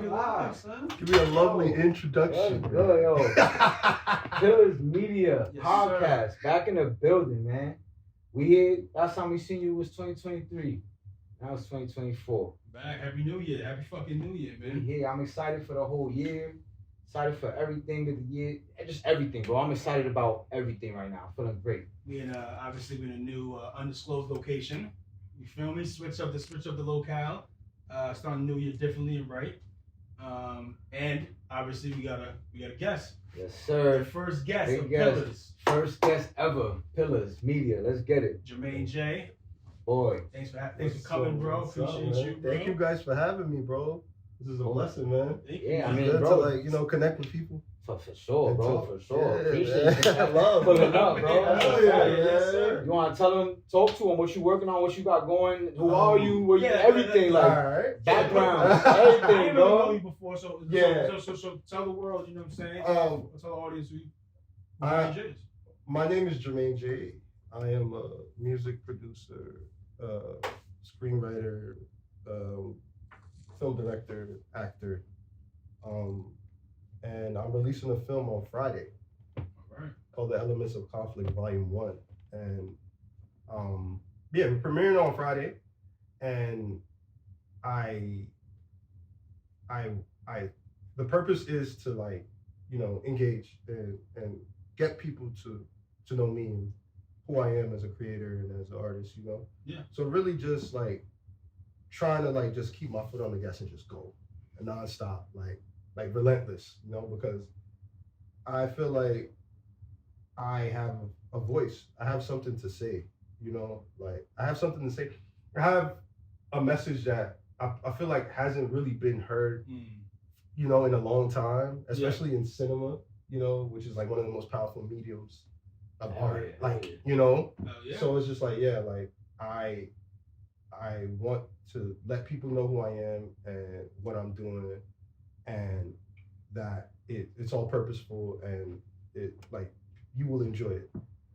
fucking live, son. Give me a lovely introduction. Yo. Pillars Media Yes, Podcast. Back in the building, man. We here. Last time we seen you was 2023. Now it's 2024. Back. Happy New Year. Happy fucking New Year, We man. here. I'm excited for the whole year. Excited for everything of the year. Just everything, bro. I'm excited about everything right now. Feeling great. Obviously we're in a new undisclosed location. You feel me? Switch up the locale. Starting the new year differently and right. And obviously we got a guest. Yes, sir. The first guest Big of guest. Pillars. First guest ever. Pillars Media. Let's get it. Jermaine Jay. Boy. Thanks for coming, bro. Appreciate you, bro. Thank you guys for having me, bro. This is a blessing, man. Thank you. Yeah, I It's mean, good bro. to connect with people. For sure, bro. And For sure. yeah, Appreciate man. you. Love, Pulling up, bro. Hell yeah, Yes, man. sir. You want to tell them, talk to them, what you working on, what you got going, who are you, where you, everything, All like right. background, I everything, didn't really know bro. you before, so Yeah. so tell the world, you know what I'm saying? Um, Tell the audience who I- Jermaine Jay is. My name is Jermaine Jay. I am a music producer, screenwriter, film director, actor. And I'm releasing a film on Friday All right. called The Elements of Conflict Volume 1. And yeah, we're premiering on Friday. And the purpose is to, like, you know, engage and get people to know me and who I am as a creator and as an artist, you know? Yeah. So really just like trying to like just keep my foot on the gas and just go and nonstop, like relentless, you know, because I feel like I have a voice. I have something to say, you know, like I have something to say. I have a message that I feel like hasn't really been heard, you know, in a long time, especially in cinema, you know, which is like one of the most powerful mediums of art. Like, you know, so it's just like, yeah, like I want to let people know who I am and what I'm doing, and that it's all purposeful, and it, like, you will enjoy it.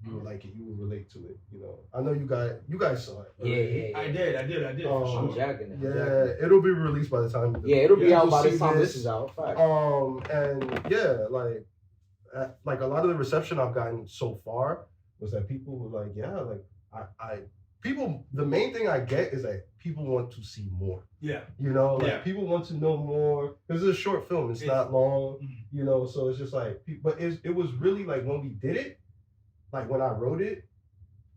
You will like it. You will relate to it. You know, I know you guys saw it. Right? Yeah. I did for I'm sure. jacking it. Yeah, it'll be released by the time. Yeah, it'll be out you'll by the see time this is out. Fact. And yeah, like a lot of the reception I've gotten so far was that people were like, yeah, like people, the main thing I get is that people want to see more. Yeah. You know, like people want to know more. This is a short film. It's not long, you know, so it's just like, but it was really like when we did it, like when I wrote it,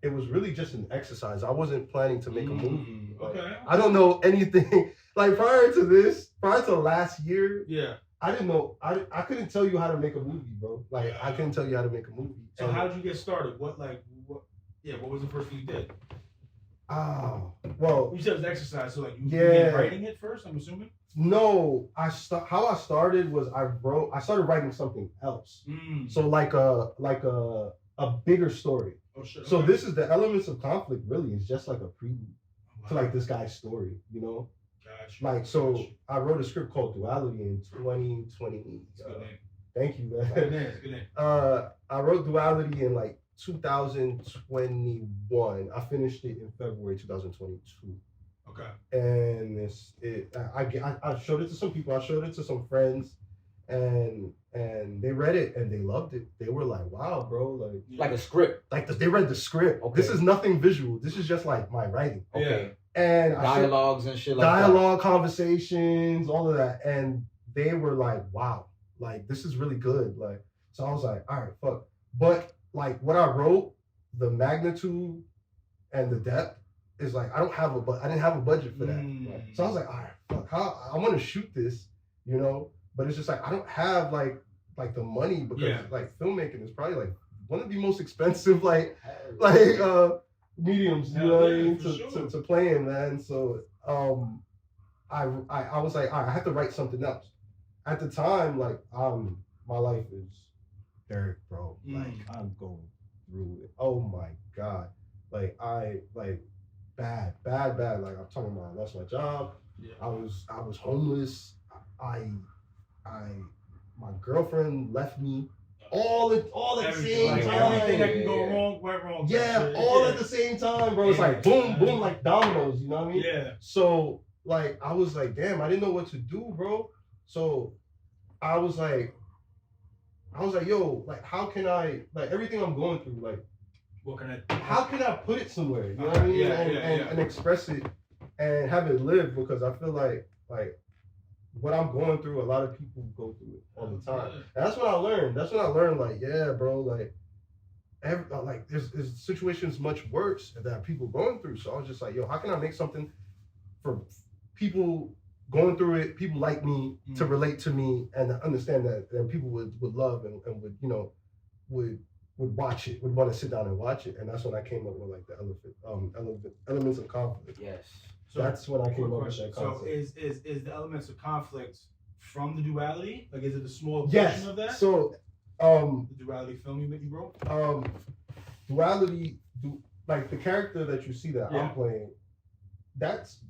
it was really just an exercise. I wasn't planning to make a movie. Like, Okay. I don't know anything. Like prior to last year, Yeah. I didn't know. I couldn't tell you how to make a movie, bro. Like I couldn't tell you how to make a movie. So how'd you get started? What was the first thing you did? Well, You said it was exercise, so like you Yeah. began writing it first, I'm assuming? no. How I started was I started writing something else. So like a bigger story. Oh shit. So okay. this is the Elements of Conflict. Really, is just like a prelude to like this guy's story. You know. Gotcha. Like, so I wrote a script called Duality in 2020. It's a good name. Thank you, It's a good man. name. It's a good name. I wrote Duality in like 2021. I finished it in February 2022. Okay. And I showed it to some people. I showed it to some friends, and they read it and they loved it. They were like, "Wow, bro!" Like a script. They read the script. Okay. This is nothing visual. This is just like my writing. Okay. And Dialogues and shit like dialogue, conversations, all of that, and they were like, "Wow, like this is really good." Like, so I was like, "All right, fuck." But like what I wrote, the magnitude and the depth is like I didn't have a budget for that. Like, so I was like, "All right, fuck, how I want to shoot this, you know?" But it's just like I don't have like the money because like filmmaking is probably like one of the most expensive mediums, you know what I mean, to play in, man. So I was like, all right, I have to write something else. At the time, like my life is dirt, bro. Like I'm going through it. Oh my God. Like bad. Like I'm talking about, I lost my job. Yeah. I was homeless. My girlfriend left me. All at the same time. Everything that can go wrong went wrong. Yeah, all at the same time, bro. It's like boom, boom, like dominoes. You know what I mean? Yeah. So like I was like, damn, I didn't know what to do, bro. So I was like, yo, like, how can I, like, everything I'm going through, like, What can I? how can I put it somewhere? You know what I mean? And express it and have it live, because I feel like what I'm going through, a lot of people go through it all the time. And that's what I learned. Like, yeah, bro, like, there's situations much worse that people going through. So I was just like, yo, how can I make something for people going through it, people like me, to relate to me and understand that, and people would love and would, you know, would watch it, would want to sit down and watch it. And that's when I came up with like the elements of conflict. Yes. So that's when I came up with that concept. So is the elements of conflict from the duality? Like, is it a small Yes. portion of that? So the duality film you wrote? Duality, like the character that you see that Yeah. I'm playing, that's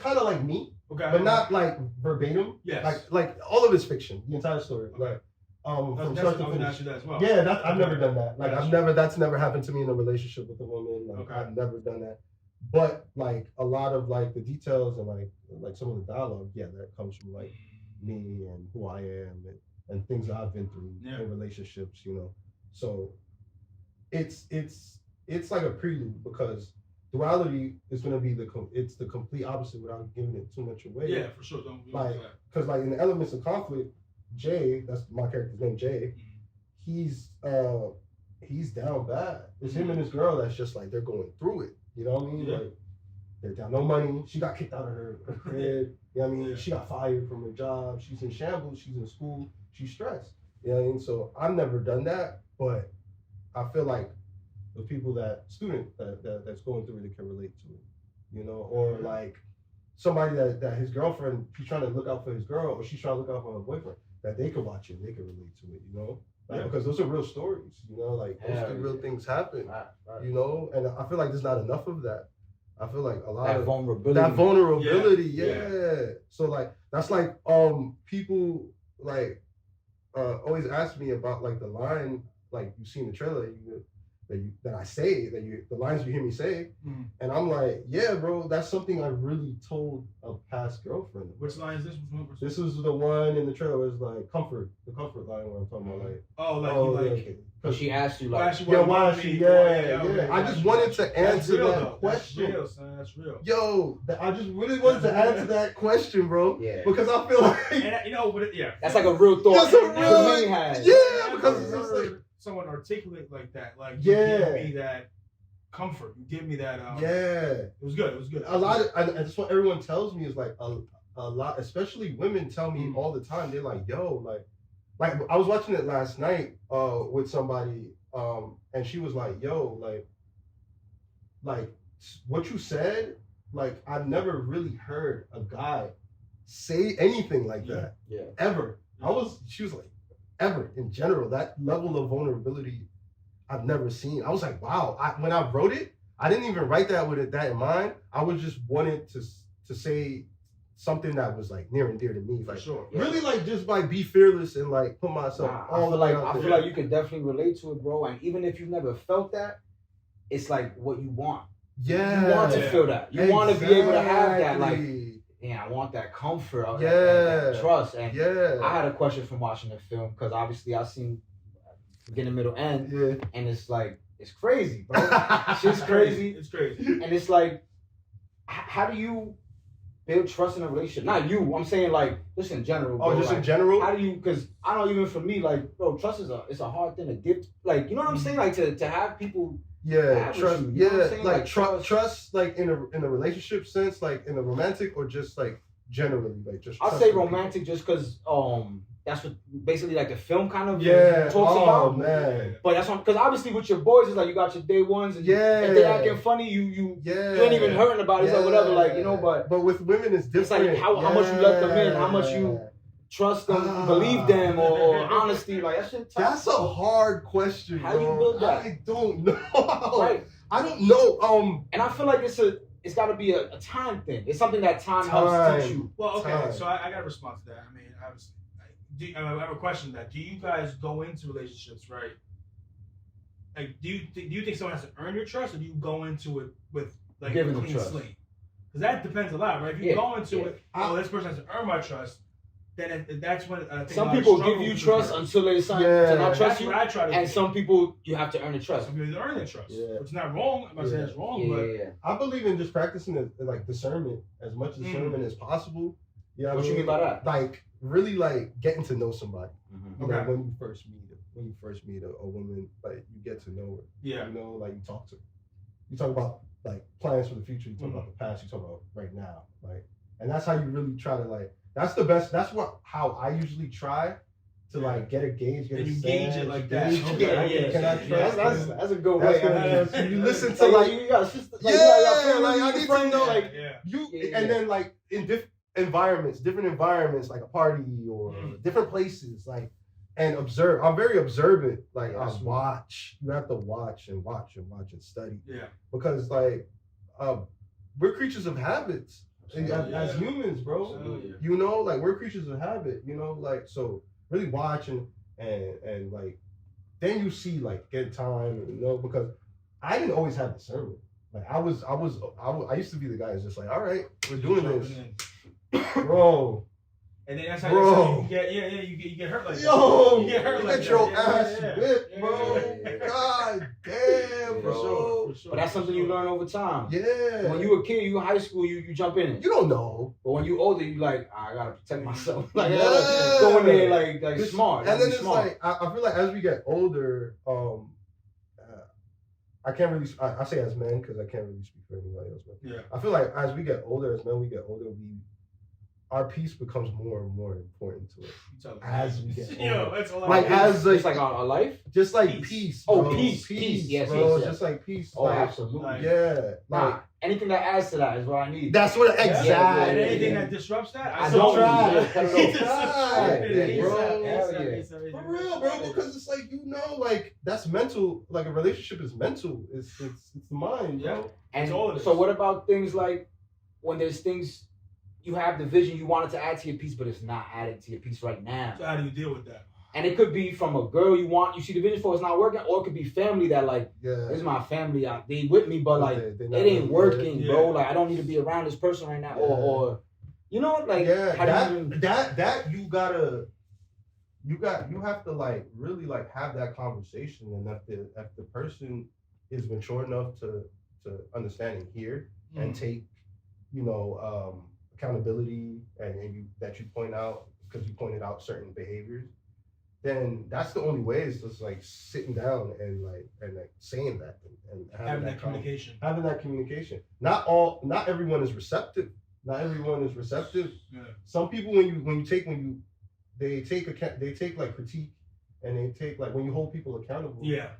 kind of like me, Okay. but not like verbatim. Yes. Like all of it's fiction, the entire story. Okay. Like from That's start to I would finish. ask you that as well. Yeah, I've never done that. Like Gotcha. that's never happened to me in a relationship with a woman. Like, Okay. I've never done that. But like a lot of like the details and like some of the dialogue, yeah, that comes from like me and who I am and things that I've been through in relationships, you know. So it's like a prelude, because duality is going to be the complete opposite without giving it too much away. Yeah, for sure. Don't Like, because like in the elements of conflict, Jay, that's my character's name, Jay. He's down bad. It's him and his girl that's just like they're going through it. You know what I mean? Yeah. Like they're down, no money. She got kicked out of her crib. You know what I mean? Yeah. She got fired from her job. She's in shambles. She's in school. She's stressed. You know what I mean? So I've never done that, but I feel like the people that's going through it can relate to it. You know, or like somebody that his girlfriend, he's trying to look out for his girl, or she's trying to look out for her boyfriend, that they could watch it, they could relate to it, you know? Like, because those are real stories, you know, like those could real things happen, Right. you know? And I feel like there's not enough of that. I feel like a lot That of vulnerability. yeah. So like, that's like, people like, always ask me about like the line, like you see in the trailer, that I say, the lines you hear me say, and I'm like, yeah, bro, that's something I really told a past girlfriend. Which line is this? This is the one in the trailer. It's like the comfort line where I'm talking about like. Because she asked you like, why is she? Yeah. I just wanted to answer that question. That's real, son. That's real. Yo, I just really wanted to answer that question, bro. Yeah. Because I feel like, and, you know, but that's like a real thought. That's a real, yeah, because it's just like someone articulate like that, like you give me that comfort, you give me that it was good. A lot of, and that's what everyone tells me is like a lot, especially women tell me all the time. They're like, yo, like I was watching it last night with somebody, and she was like, yo, like what you said, like I've never really heard a guy say anything like that ever. She was like, ever in general, that level of vulnerability I've never seen. I was like, wow. When I wrote it, I didn't even write that with that in mind. I was just wanted to say something that was like near and dear to me. For like, sure. Really, like just like be fearless and like put myself all the way out there. I feel like you could definitely relate to it, bro. And even if you've never felt that, it's like what you want. Yeah. You want to feel that. You want to be able to have that, like, yeah, I want that comfort, that trust. And I had a question from watching the film, because obviously I seen beginning, middle, end, and it's like, it's crazy, bro. Shit's crazy. It's crazy. And it's like, how do you build trust in a relationship? Not you, I'm saying like, just in general, bro. Oh, just like, in general? How do you, because I know even for me, like, bro, trust it's a hard thing to give, like, you know what I'm saying? Like, to have people trust, you know what I'm saying? like trust, like in a relationship sense, like in a romantic, or just like generally, like just. I'll say romantic, just because that's what basically like the film kind of talks about. Man. But that's because obviously with your boys, it's like you got your day ones, and if they acting funny, you ain't even hurting about it, it's like whatever, like, you know. But with women, it's different. It's like how much you let them in, how much you trust them, believe them, or honesty, like that shit. That's a hard question. How do you build that? I don't know. Right. I don't know. And I feel like it's got to be a time thing. It's something that time helps teach you. Well, okay, so I got to respond to that. I mean, I have a question. That do you guys go into relationships, right? Like, do you think someone has to earn your trust, or do you go into it with like giving a clean trust. slate? Because that depends a lot, right? If you go into it, this person has to earn my trust, then that's when some people give you trust until they sign to not trust you. I try to and some people you have to earn the trust. Some people earn the trust. It's not wrong. I'm not saying it's wrong, but I believe in just practicing like discernment as much discernment as possible. Yeah, what you mean by that? Like really like getting to know somebody. You know, Okay. when you first meet a woman, like you get to know her. Yeah. You know, like you talk to her. You talk about like plans for the future. You talk about the past. You talk about right now. Like, and that's how you really try to like. That's the best. That's how I usually try to like get a gauge. Get and a you sense, gauge it like that. Can I trust? That's a good way. You listen to like you got sister. Like I need to know like you and then like in different environments, like a party or different places, like and observe. I'm very observant. Like I watch. You have to watch and study. Yeah. Because like we're creatures of habits. As humans, bro. You know, like we're creatures of habit, you know, like so really watch and like then you see like get time, you know, because I didn't always have discernment. Like I used to be the guy who's just like, all right, we're doing this. Bro. And then that's how you get you get hurt like that. You get hurt like get your that. ass whipped, bro. God damn, bro. For sure. But that's something you learn over time. Yeah. When you a kid, you in high school, you jump in it. You don't know. But when you older, you like, I gotta protect myself. Like go in there like smart. And then it's like I feel like as we get older, I can't really. I say as men because I can't really speak for anybody else. But yeah. I feel like as we get older, our peace becomes more and more important to us as we get older. That's all like as just like our life, just like peace. Oh, bro. peace. Yes, bro. yes. Just like peace. Oh, like, absolutely. Yeah. Like anything that adds to that is what I need. that's what exactly. And anything that disrupts that, I don't try. For real, bro. Because it's like like that's mental. Like a relationship is mental. It's the mind, bro. Yeah. And so what about things like when there's things you have the vision you wanted to add to your piece, but it's not added to your piece right now? So how do you deal with that? And it could be from a girl you see the vision for, it's not working, or it could be family that like, this is my family, they with me, but like it ain't working, bro. Like I don't need to be around this person right now, or you know, like that you have to like really like have that conversation, and if the person is mature enough to understand and hear and take, accountability and that you point out because you pointed out certain behaviors, then that's the only way is just like sitting down and saying that and having that communication. Having that communication. Not everyone is receptive. Yeah. Some people they take like critique and they take like when you hold people accountable. Yeah.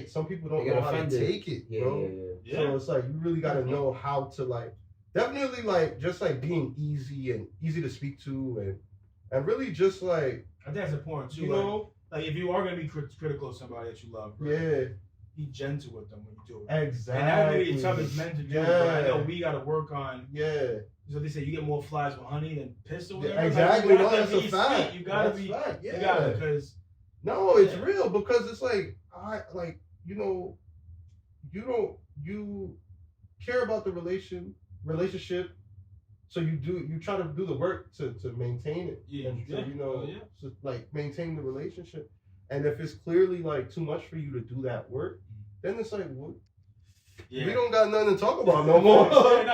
Some people don't know how to take it, bro. Yeah. So it's like you really gotta know how to like definitely like just like being easy to speak to and really just like I think that's important too. You know, like if you are gonna be critical of somebody that you love, right? Be gentle with them when you do it. Exactly. And that really tough as men to do. But I know we gotta work on. Yeah. So they say you get more flies with honey than piss or whatever. Yeah, exactly. Like, that's a fact. You gotta be. Fact. Yeah. You gotta because. No, it's real because it's like you care about the relationship. So you try to do the work to maintain it. So like maintain the relationship. And if it's clearly like too much for you to do that work, then it's like we don't got nothing to talk about no more. We're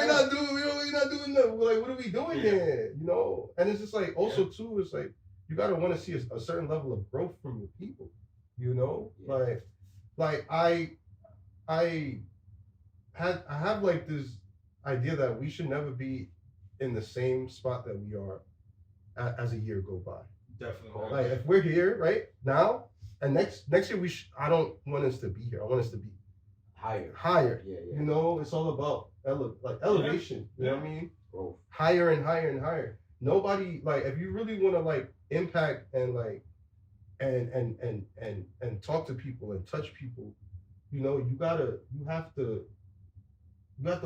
not doing nothing. Like what are we doing here? You know? And it's just like also too, it's like you gotta want to see a certain level of growth from your people. You know? Yeah. Like I have like this idea that we should never be in the same spot that we are as a year go by. Definitely. Like if we're here right now, and next year I don't want us to be here. I want us to be higher. Yeah. You know, it's all about elevation. You know what I mean? Growth. Higher and higher and higher. Nobody like if you really want to like impact and like and talk to people and touch people, you know, you have to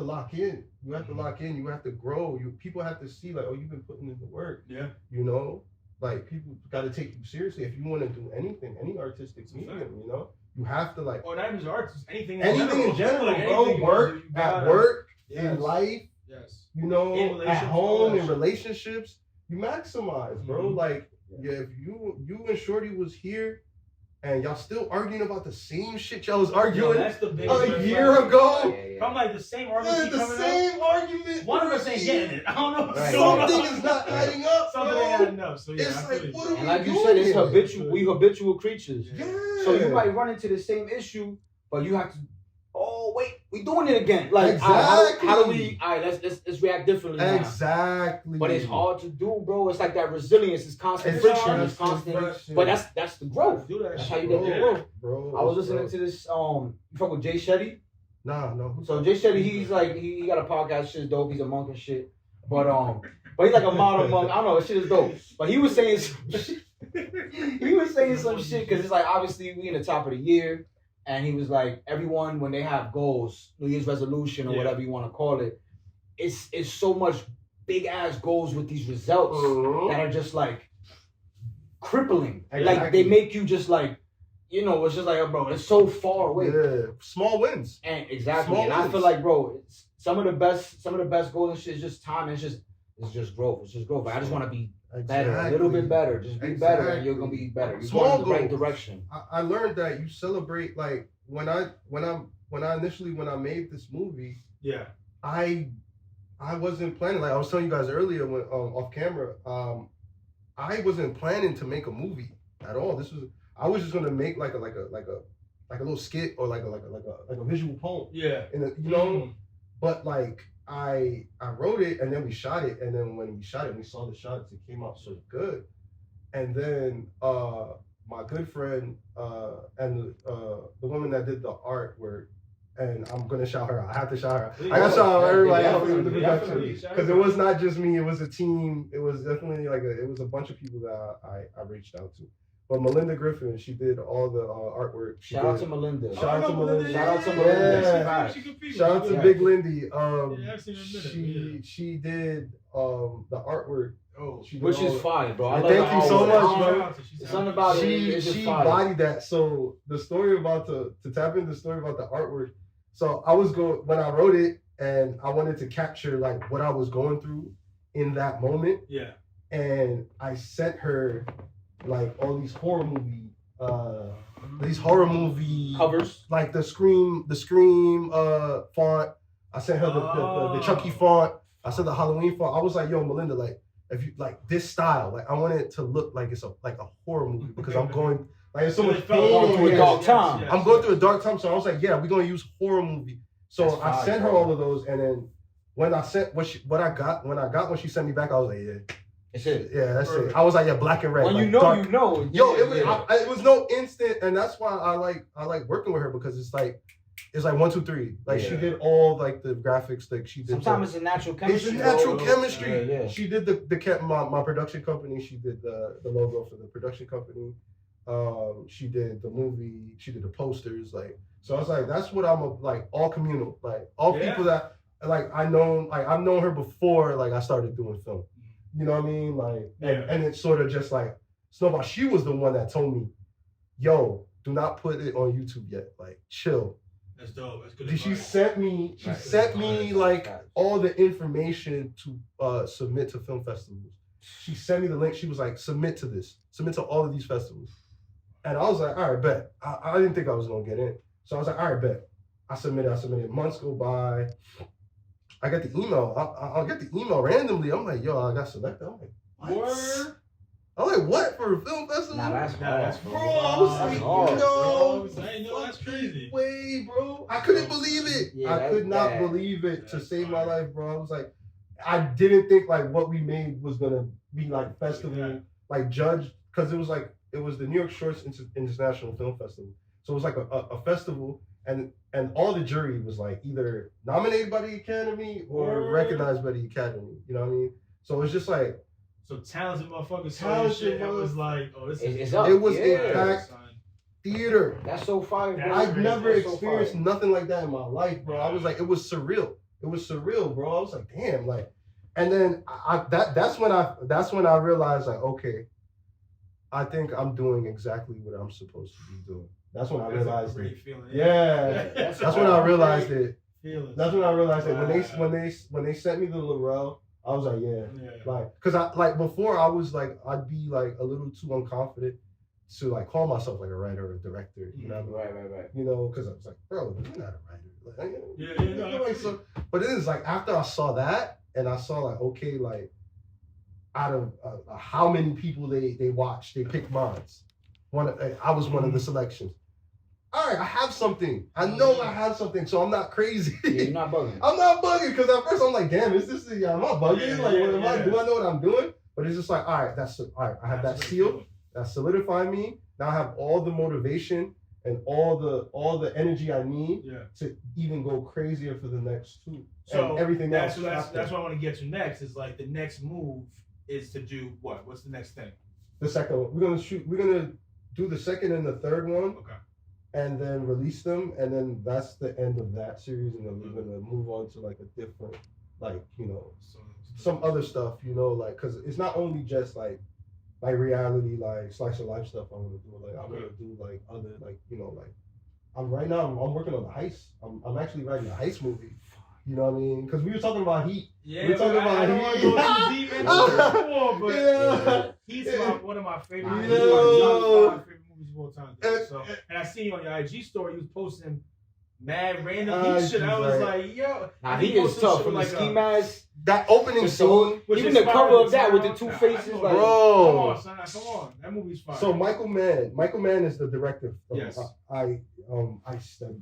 lock in. You have to lock in. You have to grow. People have to see like, oh, you've been putting in the work. Yeah. You know, like people got to take you seriously if you want to do anything, any artistic medium. You know, you have to like. Or not even artists, anything in general, bro. Work at work in life. Yes. You know, at home in relationships, you maximize, bro. Like, if you and Shorty was here and y'all still arguing about the same shit y'all was arguing a year ago. From like the same argument. The same argument. One of us ain't getting it. I don't know. Right. Something is not adding up. Something ain't adding up. So yeah, it's like, what are we and like doing? you said, it's habitual. We habitual creatures. Yeah. So you might run into the same issue, but you have to. Oh wait, we doing it again. Like exactly. How do we? All right, let's react differently. Now. Exactly. But it's hard to do, bro. It's like that resilience. It's constant friction. It's constant. But that's the growth. That's how you get the growth. Bro, I was listening to this. You fuck with Jay Shetty? Nah, no. So Jay Shetty, he's like he got a podcast. Shit's dope. He's a monk and shit. But he's like a model monk. I don't know. Shit is dope. But he was saying some shit. He was saying some shit because it's like obviously we in the top of the year. And he was like, everyone, when they have goals, New Year's resolution or whatever you want to call it, it's so much big ass goals with these results that are just like crippling. Exactly. Like they make you just like, you know, it's just like, oh, bro, it's so far away. Yeah, small wins. And exactly, and I feel like, bro, it's some of the best goals and shit is just time. And it's just growth. It's just growth. But I just want to be better, a little bit better. Just be better, and you're gonna be better. You're going in the right direction. I learned that you celebrate like when I made this movie. Yeah. I wasn't planning, like I was telling you guys earlier when off camera. I wasn't planning to make a movie at all. I was just gonna make like a little skit or like a visual poem. Yeah. But like. I wrote it and then we shot it, and then when we shot it, we saw the shots. It came out so good, and then my good friend and the woman that did the artwork, and I'm gonna shout her out. I have to shout her out. I gotta shout out everybody helping with the production because it was not just me. It was a team. It was definitely it was a bunch of people that I reached out to. But Melinda Griffin, she did all the artwork. Shout out to Melinda. Shout out to Melinda. Shout out to Melinda. Shout out to Big Lindy. She did the artwork. Which is fire, bro. Thank you so much, bro. Something about she bodied that. So the story about to tap into the story about the artwork. So I was when I wrote it, and I wanted to capture like what I was going through in that moment. Yeah. And I sent her like all these horror movie covers, like the Scream font. I sent her the Chucky font. I sent the Halloween font. I was like, yo, Melinda, like if you like this style, like I want it to look like it's a horror movie because I'm going like it's so much pain. Through a dark time. I'm going through a dark time, so I was like, yeah, we're gonna use horror movie. So I sent her all of those, and then when I sent when she sent me back, I was like, yeah. That's it. Yeah, that's it. I was like, yeah, black and red. When like you know, dark. you know. Yo, it was no instant, and that's why I like working with her because it's like 1, 2, 3. Like she did all like the graphics, like she did. Sometimes it's a natural chemistry. It's a natural chemistry. Yeah. She did my production company. She did the logo for the production company. She did the movie. She did the posters. Like so, I was like, that's what I'm like all communal. Like all people that like I've known her before. Like I started doing film. You know what I mean? Like, and it's sort of just like, Snowball, she was the one that told me, yo, do not put it on YouTube yet. Like, chill. That's dope. That's good. She sent me like all the information to submit to film festivals. She sent me the link. She was like, submit to all of these festivals. And I was like, all right, bet. I didn't think I was going to get in. So I was like, all right, bet. I submitted. Months go by. I got the email. I'll get the email randomly. I'm like, yo, I got selected. I'm like, what? I'm like, what for a film festival? Nah, that's bro. I was like, yo, that's crazy. Way, bro. I couldn't believe it. Yeah, I could not believe it to save my life, bro. I was like, I didn't think like what we made was gonna be like festival, like judged, because it was the New York Shorts International Film Festival. So it was like a festival. And all the jury was like either nominated by the Academy or recognized by the Academy. You know what I mean? So it was just like talented motherfuckers. Talented. It was like, oh, this is it was Impact Theater. That's so fire, bro. I've never experienced nothing like that in my life, bro. I was like, it was surreal. It was surreal, bro. I was like, damn, like, and then that's when I realized like, okay, I think I'm doing exactly what I'm supposed to be doing. That's when I realized it. Feeling, that's when I realized it Feelings. That's when I realized that when they sent me the Laurel, I was like, like, cause I like before I was like I'd be like a little too unconfident to like call myself like a writer or a director, you know? Right. You know, cause I was like, bro, you're not a writer. Like, Yeah. So, but it is like after I saw that and I saw like okay, like out of how many people they watched, they picked mines. I was one of the selections. All right, I have something. I know I have something, so I'm not crazy. Yeah, you're not bugging. I'm not bugging because at first I'm like, damn, is this? I'm not bugging. Do I know what I'm doing? But it's just like, all right, all right. I have that seal. That solidified me. Now I have all the motivation and all the energy I need to even go crazier for the next two. So and everything else. That's what I want to get to next. Is like the next move is to do what? What's the next thing? The second one. We're gonna do the second and the third one. Okay. And then release them, and then that's the end of that series, and then we're gonna move on to like a different, like some other stuff, like because it's not only just like reality, like slice of life stuff. I want to do I'm gonna do like other like I'm working on the heist. I'm actually writing a heist movie. You know what I mean? Because we were talking about Heat. Yeah, we're talking about I don't want to go too deep into it before, but Heat's one of my favorite movies. Of all time. So, and I seen you on your IG story, you was posting mad random Heat shit. I was like, yo. Nah, he is tough. From the ski mask. That opening scene. Even the cover of that with the two faces. Like, bro. Come on, son. Come on. That movie's fire. So Michael Mann is the director. Yes. I study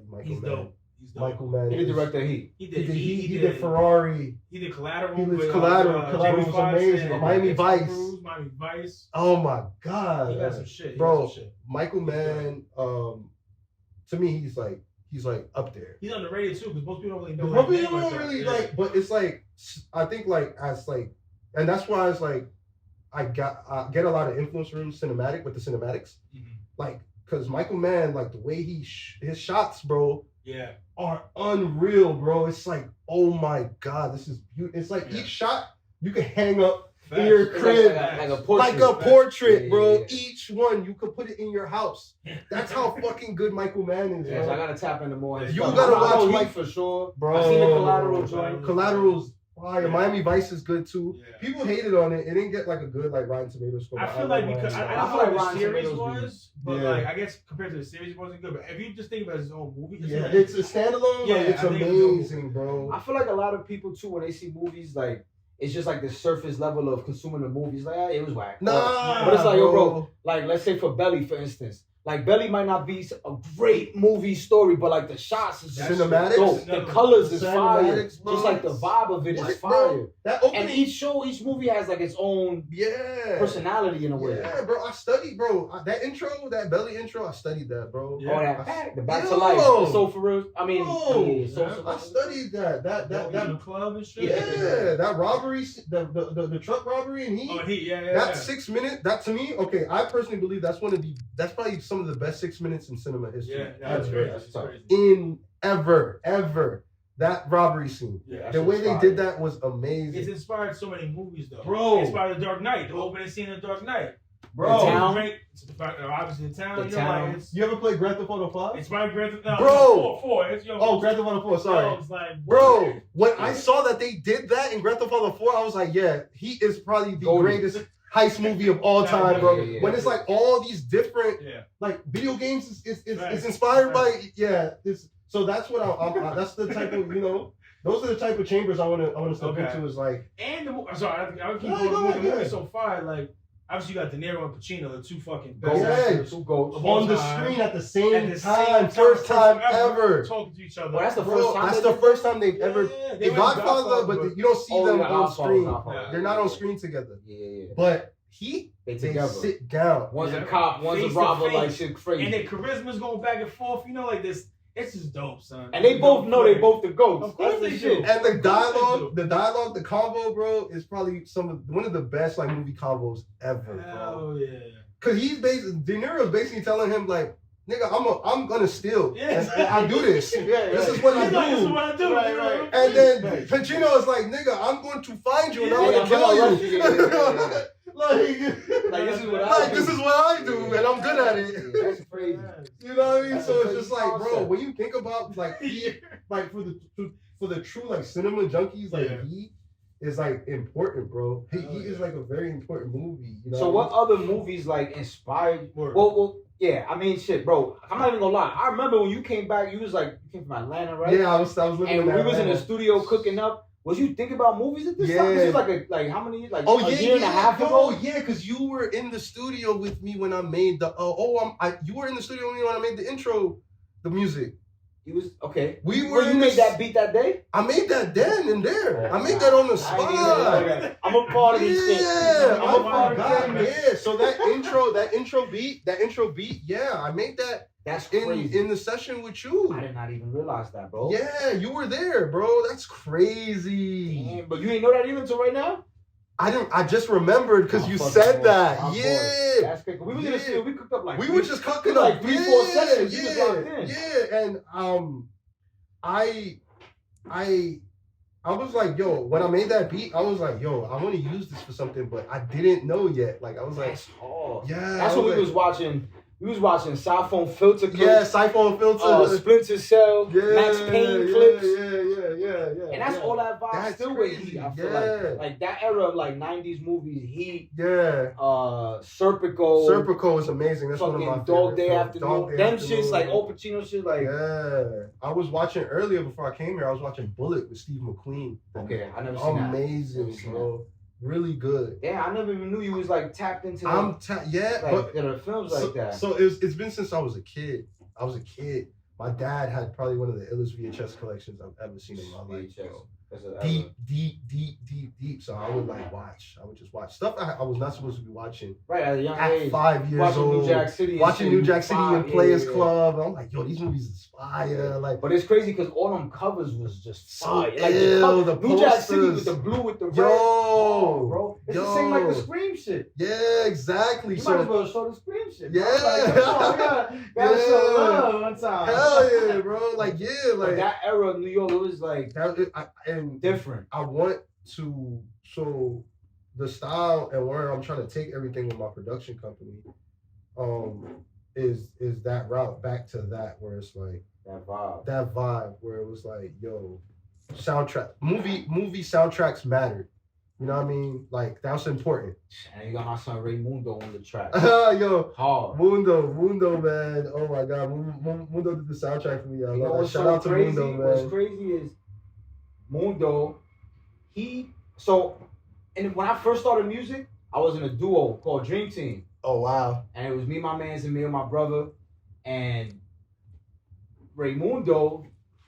Michael He's Mann. dope. Michael Mann. He did direct the Heat. He did Ferrari. He did Collateral. He did Collateral. Collateral was amazing. Miami Vice. Oh my God. He got some shit. Bro, Michael Mann, to me, he's like up there. He's underrated too, because most people don't really know. Most people don't really like, but it's like, I think like, as like, and that's why it's like, I get a lot of influence from cinematic with the cinematics. Mm-hmm. Like, because Michael Mann, like the way his shots, bro, are unreal, bro. It's like, oh my God, this is beautiful. It's like each shot you can hang up in your crib like a portrait, bro. Each one you could put it in your house. That's how fucking good Michael Mann is. Yeah, so I gotta tap into more. You gotta watch Mike for sure, bro. I seen the Collateral joint. Collateral's fire. Miami Vice is good too. People hated on it. It didn't get like a good like Rotten Tomatoes score. I feel like because I don't know what the series was, but like I guess compared to the series, it wasn't good. But if you just think about it as its own movie, it's a standalone. Yeah, it's amazing, bro. I feel like a lot of people too when they see movies like. It's just like the surface level of consuming the movies. Like, it was whack. Nah, but it's like, yo, bro. Like, let's say for Belly, for instance. Like, Belly might not be a great movie story, but like the shots is just cinematics. Dope. The colors is fire. Bro. Just like the vibe of it is fire. Bro? That opening, and each movie has like its own personality in a way. Yeah, bro. I studied, bro. That intro, that Belly intro, I studied that, bro. The Back to Life. The Soul for Real. I mean, I studied that. That club and shit. Yeah, that robbery, the truck robbery and Heat. That 6 minute. That to me, okay. I personally believe that's probably some of the best 6 minutes in cinema history. Yeah, that's great. That's crazy. In ever. That robbery scene. Yeah, the way they did that was amazing. It's inspired so many movies, though. Bro. It inspired The Dark Knight, the opening scene of The Dark Knight. Bro. The town. Obviously, the town. Town. You ever played Grand Theft Auto 5? Inspired Grand Theft Auto. Bro. 4. Grand Theft Auto 4, sorry. It's like, bro, when I saw that they did that in Grand Theft Auto 4, I was like, yeah, he is probably the greatest heist movie of all time, bro. When it's like all these different, like video games is inspired by, so that's what that's the type of, those are the type of chambers I want to step into is like. And I keep going. The movie's so fire. Like, obviously you got De Niro and Pacino, the two fucking best actors. On the screen at the same time. First time ever. Talking to each other. Well, that's the first time. That's the first time they've ever. The Godfather, but you don't see them on screen. They're not on screen together. Yeah. But they sit down. One's a cop, one's a robber, like shit crazy. And their charisma's going back and forth. Like this. It's just dope, son. And they both know they both the GOATs. Of course they do. And the dialogue, the convo, bro, is probably one of the best like movie convos ever, bro. Hell yeah. Cause De Niro's basically telling him like, nigga, I'm gonna steal. And I do this. This is what I do. This is what I do. Right. And then Pacino is like, nigga, I'm going to find you and I'm gonna kill you. Like this is what I do, and I'm good at it. That's crazy. You know what I mean? That's So a it's just crazy like, bro, concept. when you think about like he, like for the true like cinema junkies, like he is like important, bro. He is like a very important movie. You know. So what other movies like inspired? Well, yeah. I mean, shit, bro. I'm not even gonna lie. I remember when you came back. You came from Atlanta, right? Yeah, I was living and in we was in Atlanta. the studio cooking up. Was you thinking about movies at this time? This was like how many a year and a half ago? Oh yeah, because you were in the studio with me when I made the you were in the studio with me when I made the intro, the music. He was okay. We were. You made that beat that day? I made that then and there. I made that on the spot. I'm a part of this shit. I'm a part of it. Yeah. So that intro beat. Yeah, I made that. That's crazy. In the session with you. I did not even realize that, bro. Yeah, you were there, bro. That's crazy. Damn, but you ain't know that even until right now? I just rememred because you said that. Yeah. That's crazy. We was in the studio. We cooked up like we were just cooking up like 3-4 sessions. Yeah, You was locked in. yeah. And I was like, yo, when I made that beat, I was like, yo, I want to use this for something, but I didn't know yet. Like I was like, yeah. That's what we was watching. We was watching Siphon Filter clips. Yeah, Siphon Filter. Splinter Cell, Max Payne clips. Yeah. And that's all that vibe That's still crazy. with Heat. I feel like that era of like 90s movies, Heat. Yeah. Serpico. Serpico is amazing. That's one of my Dog Day films. Afternoon. Them shits like Al Pacino shit like. Yeah. I was watching earlier before I came here. I was watching Bullet with Steve McQueen. Okay, I never seen that. Amazing, bro. Really good. Yeah, I never even knew you was like tapped into. But there are films like that. So it's been since I was a kid. My dad had probably one of the illest VHS collections I've ever seen in my life. Deep. So I would like watch. I would just watch stuff I was not supposed to be watching. Right at a young at age. 5 years old. Watching New Jack City and Players Club. And I'm like, yo, these movies inspire. Like, but it's crazy because all them covers was just fire. Like the New Jack City with the blue with the red. Bro. It's the same like the Scream shit. Yeah, exactly. You might as well show the Scream shit. Yeah. Gotta show love one time. Hell yeah, bro. Like that era of New York, it was like different. I want to the style and where I'm trying to take everything with my production company, is that route back to that where it's like that vibe where it was like, yo, soundtrack movie soundtracks mattered. You know what I mean? Like that was important. And you got my son Raymundo on the track. Yo, hard. Mundo, man. Oh my God, Mundo did the soundtrack for me. I love that. Shout out to Mundo, man. What's crazy is Mundo. And when I first started music, I was in a duo called Dream Team. Oh wow! And it was me, my mans, and me and my brother. And Raymundo,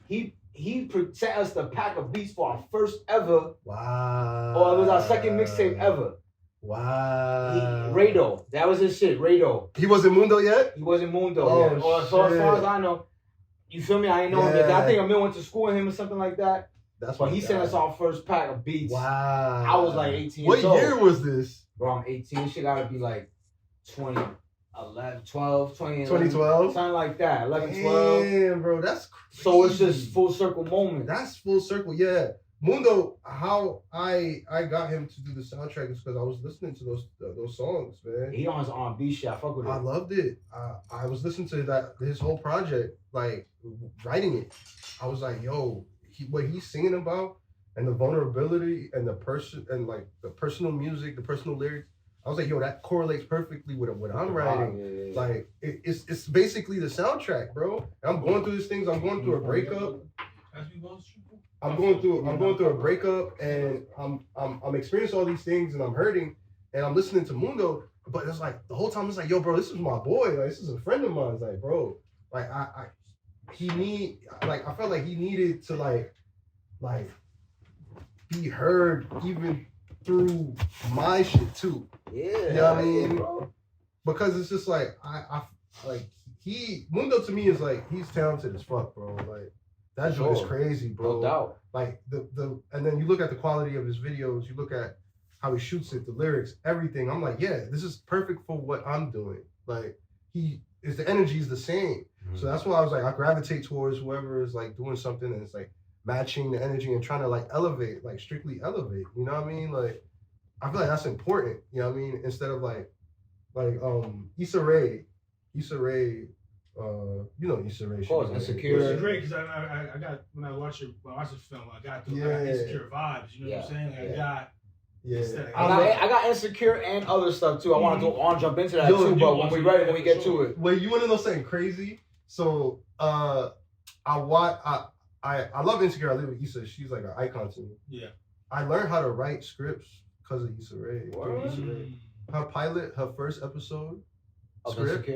he sent us the pack of beats for our first ever. Wow. Or it was our second mixtape ever. Wow. Rado. That was his shit, Rado. He wasn't Mundo yet? He wasn't Mundo yet. Or as far as I know. You feel me? I ain't know him yet. I think Emil went to school with him or something like that. But he sent us our first pack of beats. Wow. I was like 18 years old. What year was this? Bro, I'm 18. Shit gotta be like 2011, 12, 2011. 2012? Something like that. 11, 12. Damn, bro, that's crazy. So it's just full circle moment. That's full circle, yeah. Mundo, how I got him to do the soundtrack is because I was listening to those songs, man. He on his R&B shit. I fuck with it. I loved it. I was listening to his whole project, like writing it. I was like, yo, what he's singing about and the vulnerability and the personal music, the personal lyrics. I was like, yo, that correlates perfectly with what I'm writing. Yeah. Like it's basically the soundtrack, bro. And I'm going through these things. I'm going through a breakup. I'm going through a breakup, and I'm experiencing all these things, and I'm hurting, and I'm listening to Mundo. But it's like the whole time it's like, yo, bro, this is my boy. Like this is a friend of mine. It's like, bro, like I felt like he needed to like be heard even through my shit too. Yeah. You know what I mean? Bro. Because it's just like I like Mundo to me is like he's talented as fuck, bro. Like that joint is crazy, bro. No doubt. Like the and then you look at the quality of his videos, you look at how he shoots it, the lyrics, everything. I'm like, yeah, this is perfect for what I'm doing. Like the energy is the same. Mm-hmm. So that's why I was like, I gravitate towards whoever is like doing something and it's like matching the energy and trying to like elevate, like strictly elevate. You know what I mean? Like I feel like that's important. You know what I mean? Instead of like Issa Rae You know Issa Rae. Of course, Insecure. Which is great because I got when I watch the film, I got Insecure vibes. You know what I'm saying? Like, I got. Yeah, I got Insecure and other stuff too. I want to jump into that too, but when we get to it. Well, you want to know something crazy? So, I love Insecure. I live with Issa. She's like an icon to me. Yeah. I learned how to write scripts because of Issa Rae. Her pilot, her first episode script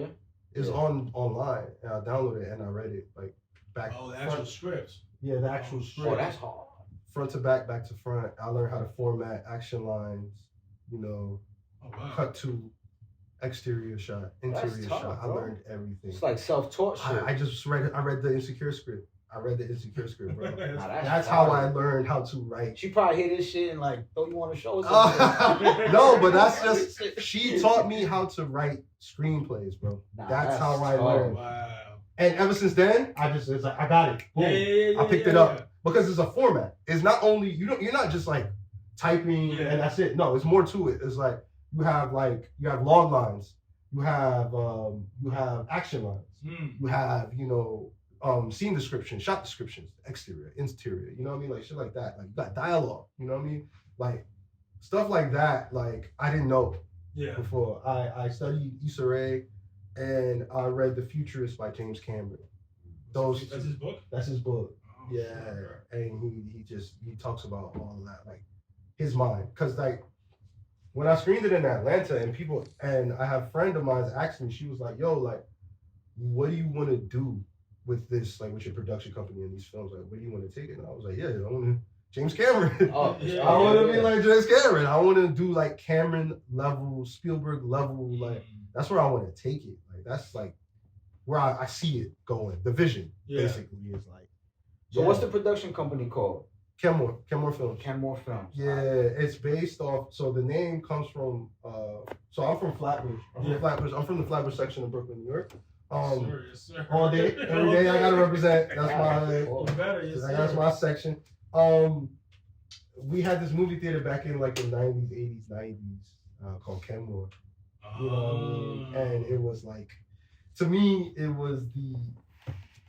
is online, and I downloaded it and I read it like back. Oh, the actual scripts. Yeah, the actual script. Oh, that's hard. Front to back, back to front. I learned how to format action lines. You know, cut to exterior shot, interior shot. I learned everything. It's like self-taught shit. I just read it. I read the Insecure script. Bro. That's how I learned how to write. She probably hear this shit and like, don't you want to show us something? No, but that's just, she taught me how to write screenplays, bro. That's how I learned. Wow. And ever since then, it's like, I got it. Boom. I picked it up because it's a format. It's not only, you're not just like typing and that's it. No, it's more to it. It's like, you have log lines, you have action lines, you have, scene descriptions, shot descriptions, exterior, interior, you know what I mean? Like shit like that. Like you got dialogue, you know what I mean? Like stuff like that, like I didn't know before. I studied Issa Rae and I read The Futurist by James Cameron. That's his book? That's his book. Oh, yeah. Sure. And he talks about all of that, like his mind. Cause like when I screened it in Atlanta and I have a friend of mine asked me, she was like, yo, like, what do you want to do with this, like with your production company and these films? Like, where do you want to take it? And I was like, yeah, I want to James Cameron. I want to be like James Cameron. I want to do like Cameron level, Spielberg level. Like, that's where I want to take it. Like, that's like where I see it going. The vision, basically, is like. So what's the production company called? Kenmore Films. Kenmore Films. Yeah, it's based off. So the name comes from. So I'm from Flatbush. I'm from the Flatbush section of Brooklyn, New York. Sir. All day, every day, I gotta represent. That's my section. We had this movie theater back in like the 90s, 80s, 90s called Kenmore. You know what I mean? And it was like, to me, it was the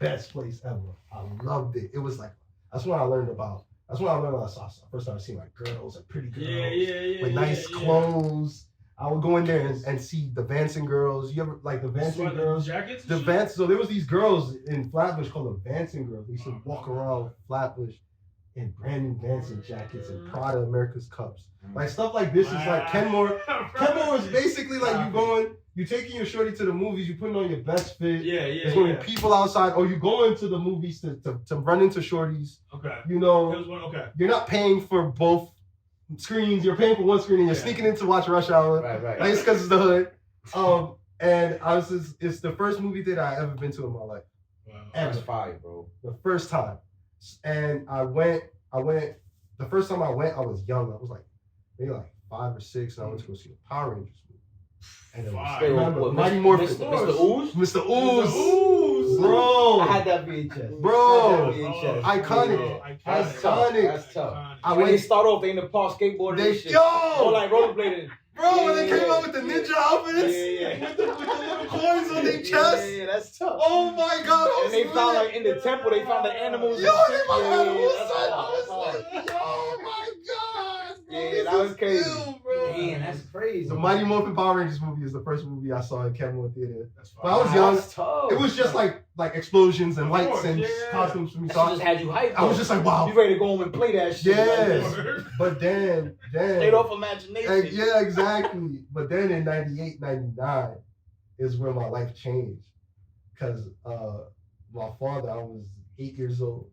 best place ever. I loved it. It was like, that's when I learned about salsa. First time I seen like girls and pretty girls with nice clothes. I would go in there and see the Vanson girls. You ever like the Vanson girls? Jackets? The Vance. So there was these girls in Flatbush called the Vanson girls. They used to walk around Flatbush in brand new Vanson jackets and Prada America's Cups. Like stuff like this is like Kenmore. Kenmore is basically like you taking your shorty to the movies, you putting on your best fit. There's gonna be people outside, or you go into the movies to run into shorties. Okay. You know, you're not paying for both screens, you're paying for one screen and you're sneaking in to watch Rush Hour. Right. Like, it's because it's the hood. And it's the first movie theater I ever been to in my life. Wow. That's fire, bro. The first time. And I went, the first time I went, I was young. I was like, maybe like 5 or 6, and I went to go see a Power Rangers movie. And it was Mighty Morphin. Mr. Ooze? Mr. Ooze. Bro. I had that VHS. Bro. Iconic. That's tough. When they start off, they in the park skateboarding. Or like rollerblading. Bro, when they came out with the ninja outfits, with the little coins on their chest. Yeah, that's tough. Oh my God. And they found like in the temple, they found the animals. Yo, they found animals. I was like, oh my God. Yeah, that was crazy. Man, that's crazy. The Mighty Morphin Power Rangers movie is the first movie I saw in Kenmore Theater. But I was young. It was just like explosions and lights and costumes for me. So just had you hyped. I was just like, wow. You ready to go home and play that shit. Yeah. But then. Stayed off imagination. Yeah, exactly. But then in 98, 99 is where my life changed. Because my father, I was 8 years old.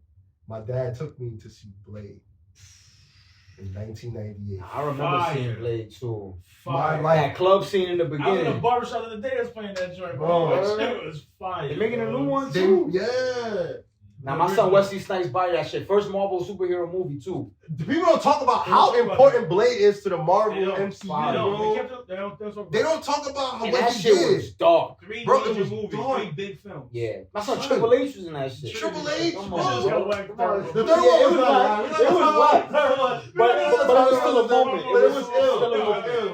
My dad took me to see Blade. In 1998. I remember seeing Blade too. That club scene in the beginning. I was in a barbershop the other day. I was playing that joint, bro. That shit was fire. They're making a new one too. Yeah. Now my son Wesley Snipes buy that shit. First Marvel superhero movie too. People don't talk about how important Blade is to the Marvel MCU. They don't talk about how that shit was dark. Bro, it was movies, big films. Yeah. My son Triple H was in that shit. Triple H? The third one was whack. But it was still a moment. It was ill.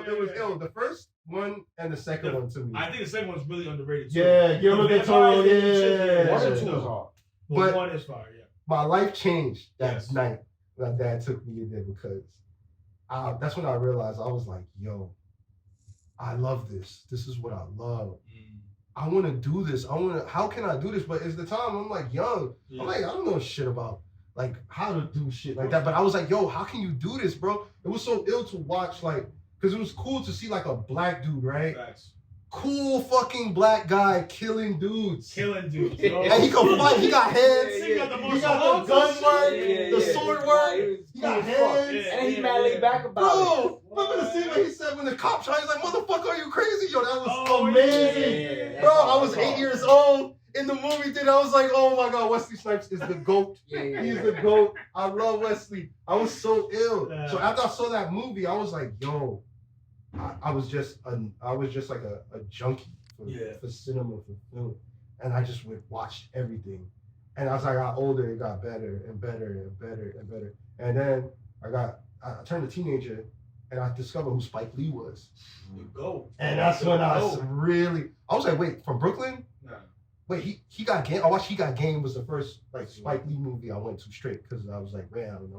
it was ill. The first one and the second one to me. I think the second one's really underrated too. Yeah, Guillermo del Toro. Yeah. 1 and 2 was hard. But 1 is fire. Yeah. My life changed that night. My dad took me in there because that's when I realized I was like, yo, I love this. This is what I love. I want to do this. How can I do this? But it's the time I'm like young. I'm like, I don't know shit about like how to do shit like that. But I was like, yo, how can you do this, bro? It was so ill to watch, like, because it was cool to see like a black dude, right? Facts. Cool fucking black guy killing dudes. And he can fight. He got hands. He got the gun work, the sword work. He got hands. And he mad laid back about it. Remember the scene where he said when the cop tried, he's like, motherfucker, are you crazy? Yo, that was amazing. Bro, I was 8 years old in the movie theater. I was like, oh my God, Wesley Snipes is the GOAT. He's the GOAT. I love Wesley. I was so ill. So after I saw that movie, I was like, yo, I was just like a junkie for cinema, for film. And I just watched everything. And as I got older, it got better and better and better and better. And then I turned a teenager and I discovered who Spike Lee was. And that's when I was like, wait, from Brooklyn? No. Wait, he got game. I watched He Got Game was the first like Spike Lee movie I went to straight because I was like, Ray Allen,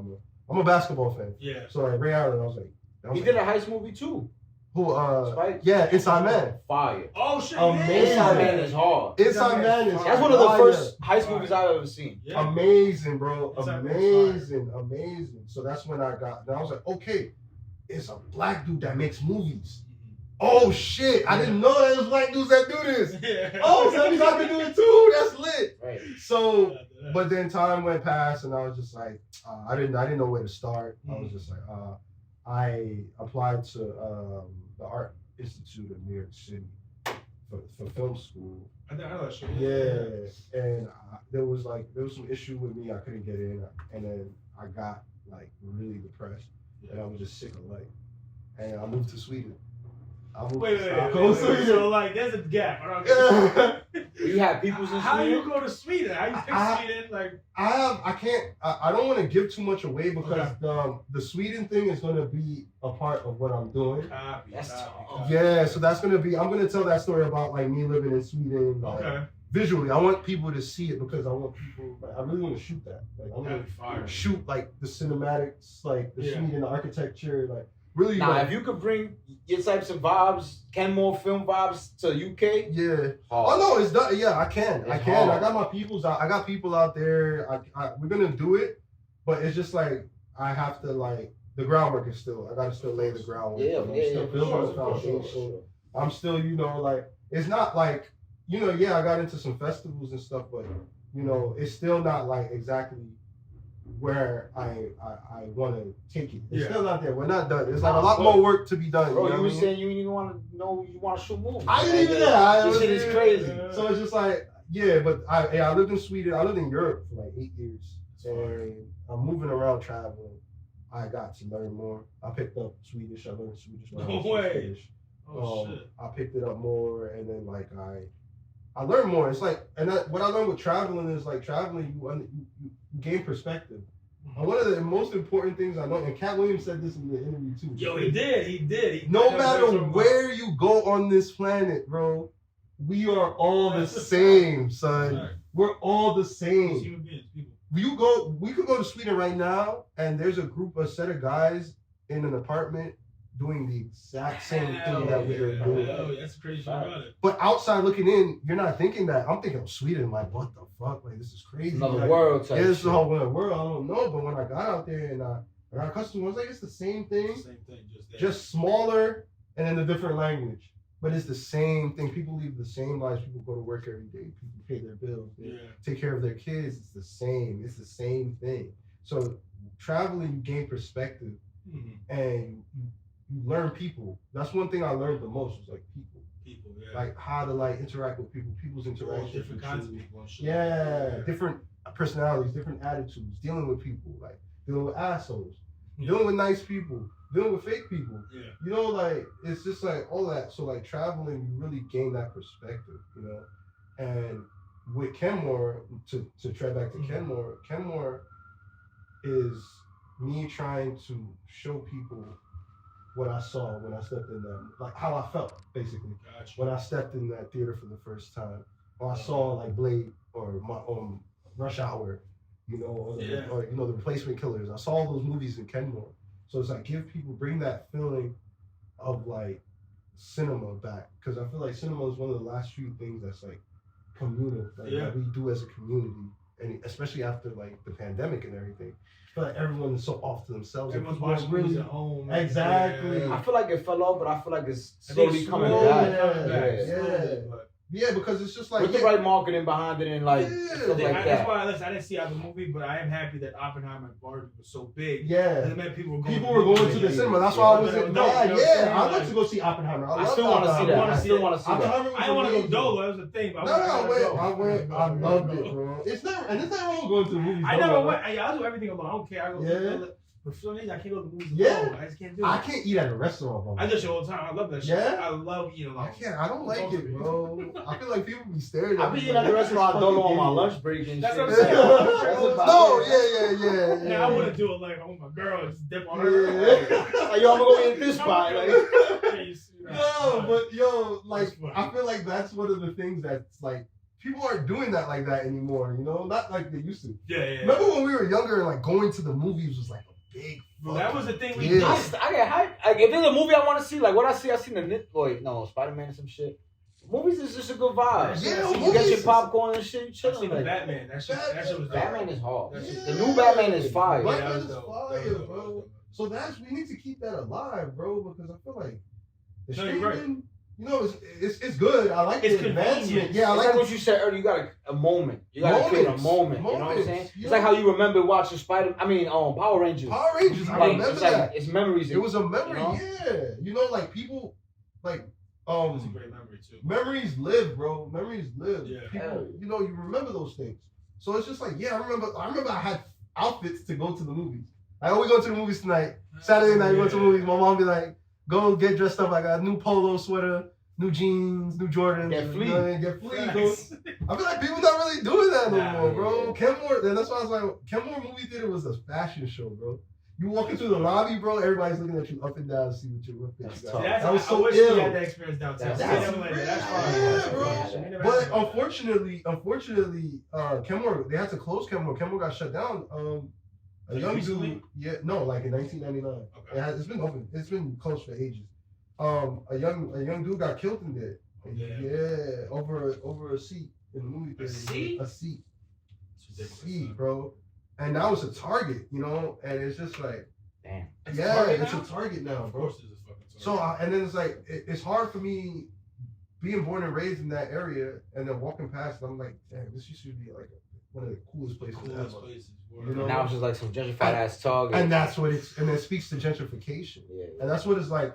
I'm a basketball fan. Yeah. So like Ray Allen, I was like, he did a heist movie too. Who? Spike? Yeah, Inside Man. Fire. Oh shit! Amazing. Inside Man is hard. Inside Man is. That's one of the first heist movies I've ever seen. Yeah. Amazing, bro. Amazing. So that's when I was like, okay, it's a black dude that makes movies. Oh shit! I didn't know that it was black dudes that do this. Oh, so that means I can do it too. That's lit. Right. So, but then time went past, and I was just like, I didn't know where to start. I was just like, I applied to the Art Institute of New York City for film school. I know that shit. Yeah, and there was some issue with me. I couldn't get in, and then I got like really depressed, and I was just sick of life, and I moved to Sweden. Wait. So like, there's a gap. You have peoples in Sweden. How do you go to Sweden? How you pick Sweden? Like, I don't want to give too much away because the Sweden thing is going to be a part of what I'm doing. Yeah, so that's going to be. I'm going to tell that story about like me living in Sweden. Like, visually, I want people to see it because I want people. Like, I really want to shoot that. Like, I want to shoot like the cinematics, like the Sweden architecture, like. Really, now, if you could bring your types of vibes, Kenmore film vibes to UK, Oh no, it's done. Yeah, I can. I got my peoples out. I got people out there. We're gonna do it, but it's just like I have to like the groundwork is still. I gotta still lay the groundwork. I'm still building the foundation. I'm still, like it's not like I got into some festivals and stuff, but it's still not like exactly where I want to take it. It's still not there. We're not done. There's like a lot more work to be done. Bro, you were saying you didn't even want to shoot movies. I didn't even know. This shit is crazy. So it's just like, but I lived in Sweden. I lived in Europe for like 8 years. And I'm moving around traveling. I got to learn more. I picked up Swedish. I learned Swedish when I was Swedish. Shit. I picked it up more, and then like I learned more. It's like, what I learned with traveling is like traveling, you gain perspective. And one of the most important things I know, and Cat Williams said this in the interview too. Yo, he did. No matter where you go on this planet, bro, we are all the same, son. Right. We're all the same. Human beings, people. We could go to Sweden right now, and there's a set of guys in an apartment doing the exact same thing that we are doing. That's crazy about it. But outside looking in, you're not thinking that. I'm thinking of Sweden, like, what the fuck? Like, this is crazy. Another world type. Yeah, this is a whole other world. I don't know. But when I got out there and I got accustomed, I was like, it's the same thing. Just smaller and in a different language. But it's the same thing. People live the same lives. People go to work every day. People pay their bills. They take care of their kids. It's the same. It's the same thing. So traveling, you gain perspective. And you learn people. That's one thing I learned the most was like people. Like how to like interact with people, people's interactions. Different kinds of people. Different personalities, different attitudes, dealing with people, like dealing with assholes, dealing with nice people, dealing with fake people. Like it's just like all that. So like traveling, you really gain that perspective, And with Kenmore, to tread back to Kenmore is me trying to show people what I saw when I stepped in that, like how I felt basically when I stepped in that theater for the first time, or I saw like Blade or my Rush Hour, you know, or you know, The Replacement Killers. I saw all those movies in Kenmore, so it's like bring that feeling of like cinema back, because I feel like cinema is one of the last few things that's like communal, like that we do as a community, and especially after like the pandemic and everything. I feel like everyone is so off to themselves. Everyone's watching movies at home. Exactly. I feel like it fell off, but I feel like it's slowly coming back. Yeah, because it's just like with the right marketing behind it and like stuff like that. That's why I didn't see out the movie, but I am happy that Oppenheimer and Barbie was so big. Yeah, and meant people were going to the cinema. That's why I wasn't mad. Yeah, I'd like to go see Oppenheimer. I still want to see that. I still want to see that. I didn't want to go dolo. That was the thing. But I went. I loved it, bro. It's never wrong going to the movies. I never went. I'll do everything alone. I don't care. I go. For some reason, I can't go to the movies alone. I just can't do it. I can't eat at a restaurant, bro. I do shit all the time. I love that shit. Yeah? I love eating alone. I can't. I don't like it, bro. I feel like people be staring at me. I be eating at the restaurant on my lunch break and That's shit. what I'm saying. No, yeah. I wouldn't do it like, oh, my girl, just dip on her. Like, yo, I'm gonna go eat this spot. Like, no, but yo, like, I feel like that's one of the things that's like, people aren't doing that like that anymore, you know? Not like they used to. Yeah. Remember when we were younger and like going to the movies was like a big that was the thing we did. I get hyped. Like, if there's a movie I want to see, like what I seen the Spider-Man and some shit. Movies is just a good vibe. Yeah, you get your popcorn and shit. You chilling. Like Batman. That shit was Batman is hard. Yeah. The new Batman is fire. Batman is fire, bro. So we need to keep that alive, bro, because I feel like the streaming, you know, it's good. I like the advancement. Yeah, I like what you said earlier. You got a moment. You got to create a moment. You know what I'm saying? It's like how you remember watching Power Rangers. Power Rangers, I remember that. It's memories. It was a memory, you know? yeah. You know, like people, like it's a great memory too. Memories live, bro. Memories live. Yeah. People, you know, you remember those things. So it's just like, I remember I had outfits to go to the movies. Like, we go to the movies tonight. Saturday night, we go to the movies. My mom be like, go get dressed up. I got a new polo sweater, new jeans, new Jordans. Get flea. Get flea, bro. I feel like people not really doing that no more, bro. Kenmore, and that's why I was like, Kenmore movie theater was a fashion show, bro. You walk into the lobby, bro, everybody's looking at you up and down to see what you're looking at. That was so I wish ill. we had that experience downtown. That's fine. Yeah, bro. But unfortunately, Kenmore, they had to close Kenmore. Kenmore got shut down. A young dude, like in 1999. Okay. It's been open. It's been closed for ages. A young dude got killed in there. Yeah, over a seat in the movie theater. A seat, bro. And that was a target, you know, and it's just like, damn. It's a target now, bro. Of course it's a fucking target. So, and then it's like, it's hard for me being born and raised in that area, and then walking past, and I'm like, damn, this used to be like one of the coolest places ever. You know? Now it's just like some gentrified ass target. And that's what and it speaks to gentrification. Yeah. And that's what it's like.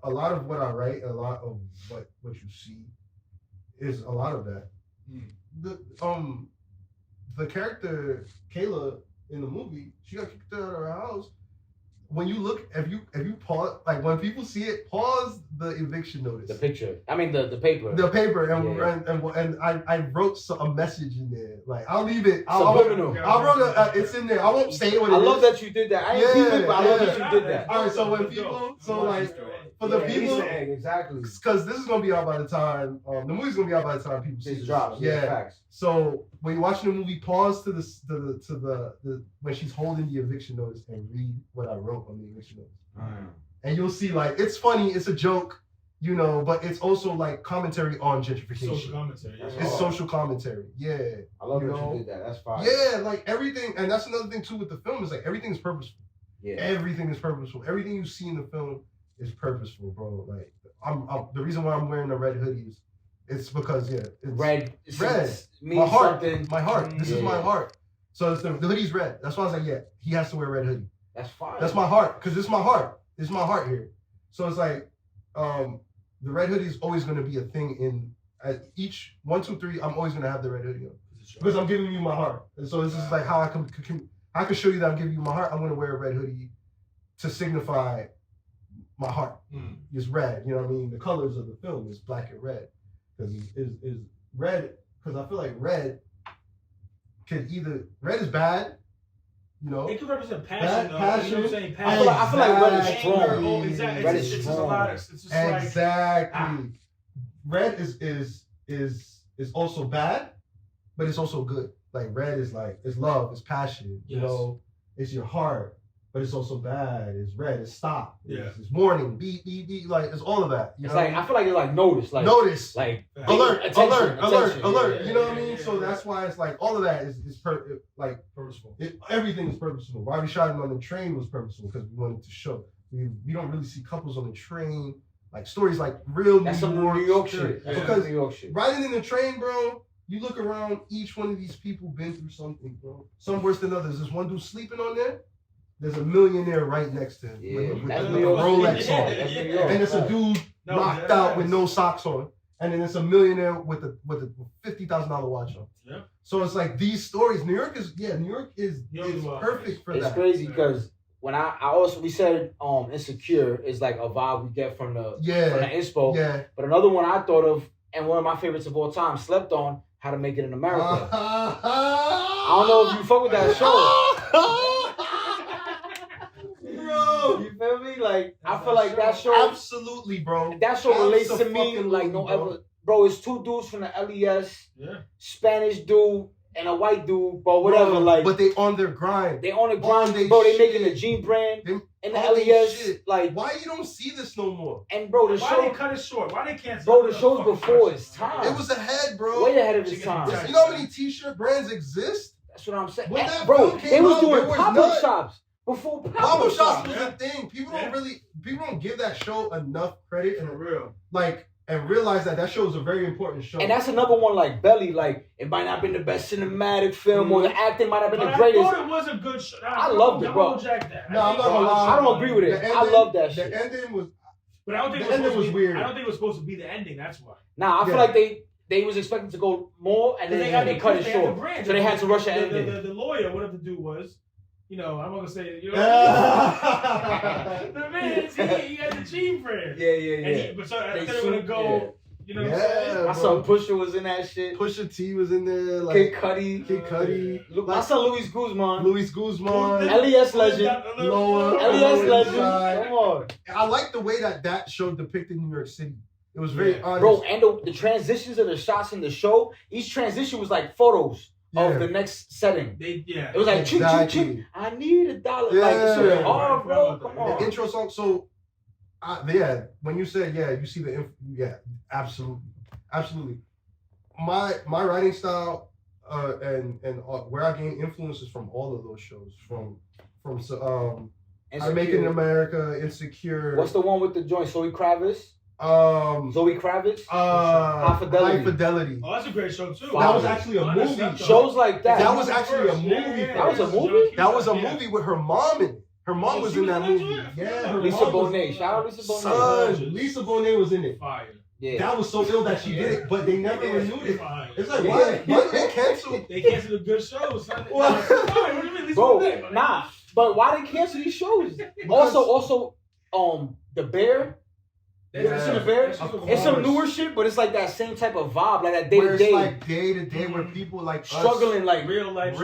A lot of what I write, a lot of what you see, is a lot of that. The character Kayla in the movie, she got kicked out of her house. When you look, if you pause, like when people see it, pause the eviction notice. The picture. I mean the paper. The paper, and I wrote a message in there. Like I'll leave it. I wrote it's in there. I won't say what it is. I love that you did that. I ain't people, but I love that you did that. All right, so when people, for the people, exactly, because this is gonna be out by the time the movie's gonna be out by the time people see this drops. Yeah. Facts. So when you're watching the movie, pause to the when she's holding the eviction notice and read what I wrote on the eviction notice, and you'll see like it's funny, it's a joke, you know, but it's also like commentary on gentrification. Social commentary. It's social commentary. Yeah. I love that you did that. That's fine. Yeah, like everything, and that's another thing too with the film is like everything is purposeful. Yeah. Everything is purposeful. Everything you see in the film is purposeful, bro. Like I'm the reason why I'm wearing the red hoodies, it's because it's red. My heart. My heart. This is my heart. So the hoodie's red. That's why I was like, he has to wear a red hoodie. That's fine. That's my heart, because it's my heart. It's my heart here. So it's like, the red hoodie is always going to be a thing in each 1, 2, 3. I'm always going to have the red hoodie on because I'm giving you my heart. And so this is like how I can show you that I'm giving you my heart. I'm going to wear a red hoodie to signify my heart. It's red. You know what I mean? The colors of the film is black and red, because is red. Because I feel like red is bad, You know, it could represent passion, though. passion. You know what I'm saying? I Passion. feel like red is strong. Oh, exactly. Red It's is just a strong. lot of. It's just Exactly. Red is also bad, but it's also good. Like red is like it's love, it's passion. You know, it's your heart. But it's also bad. It's red. It's stop. It's warning. Beep, beep, beep. Like it's all of that. You know? Like I feel like it's like notice. Like like alert, attention, alert. Yeah, you know what I mean? So that's why it's like all of that is purposeful. Everything is purposeful. Why we shot him on the train was purposeful because we wanted to show. We don't really see couples on the train. Like stories like real New York shit. Because New York shit. Riding in the train, bro. You look around. Each one of these people been through something, bro. Some worse than others. There's one dude sleeping on there. There's a millionaire right next to him with a Rolex on. And it's a dude knocked out with no socks on. And then it's a millionaire with a $50,000 watch on. Yeah. So it's like these stories. New York is perfect for that. It's crazy because when we said Insecure is like a vibe we get from the inspo. Yeah. But another one I thought of, and one of my favorites of all time, slept on, How to Make It in America. I don't know if you fuck with that show. Bro, you feel me? Like I feel like that show absolutely, bro. That show relates to me like no other. Bro, it's two dudes from the LES, Spanish dude and a white dude, but whatever. Bro, like, but they on their grind. They on the grind, bro. They making the Jean brand and the LES. Shit. Like, why you don't see this no more? And bro, why they cut it short? Why they cancel? Bro, the show's before its time. It was ahead, bro. Way ahead of its time. You know how many T-shirt brands exist? That's what I'm saying. When that bro, film came they was out, doing was pop-up shops. Before pop-up shops was a thing. People don't give that show enough credit and realize that show is a very important show. And that's another one like Belly. Like it might not have been the best cinematic film or the acting might have been the greatest. I thought it was a good show. I loved it, bro. No, I'm not gonna lie. I don't agree with it. I love that shit. The ending was. But I don't think the ending was weird. I don't think it was supposed to be the ending. That's why. Nah, I feel like they was expecting to go more and then they cut it short. So they had to rush the ending. The lawyer, whatever the dude was. You know, I'm gonna say, the man, he had the Jean brand. Yeah. But so I thought they were gonna go. You know what I'm saying? My son Pusha was in that shit. Pusha T was in there. Like Kid Cudi. My son Luis Guzman. LES legend. LES legend. Come on. I like the way that show depicted New York City. It was very honest. Bro, and the transitions of the shots in the show, each transition was like photos of the next setting. It was like, ching, I need $1. Like, this shit hard, bro. Come on. The intro song, so, when you said, you see absolutely. My writing style and where I gain influences from all of those shows, from I Make It in America, Insecure. What's the one with the joint? Zoe Kravitz? High Fidelity. Oh, that's a great show too. That was actually a movie. Shows like that. That was actually a movie. That was a movie? That was a movie with her mom in it. Her mom was in that movie. Yeah, Lisa Bonet. Shout out Lisa Bonet. Son, Lisa Bonet was in it. Fire. Yeah. That was so ill that she did it, but they never renewed it. It's like, why did they cancel? They canceled a good show. Bro, nah. But why they cancel these shows? Also, The Bear. The Bear. It's some newer shit, but it's like that same type of vibe, like that day to day. It's like day to day where people like struggling, like real life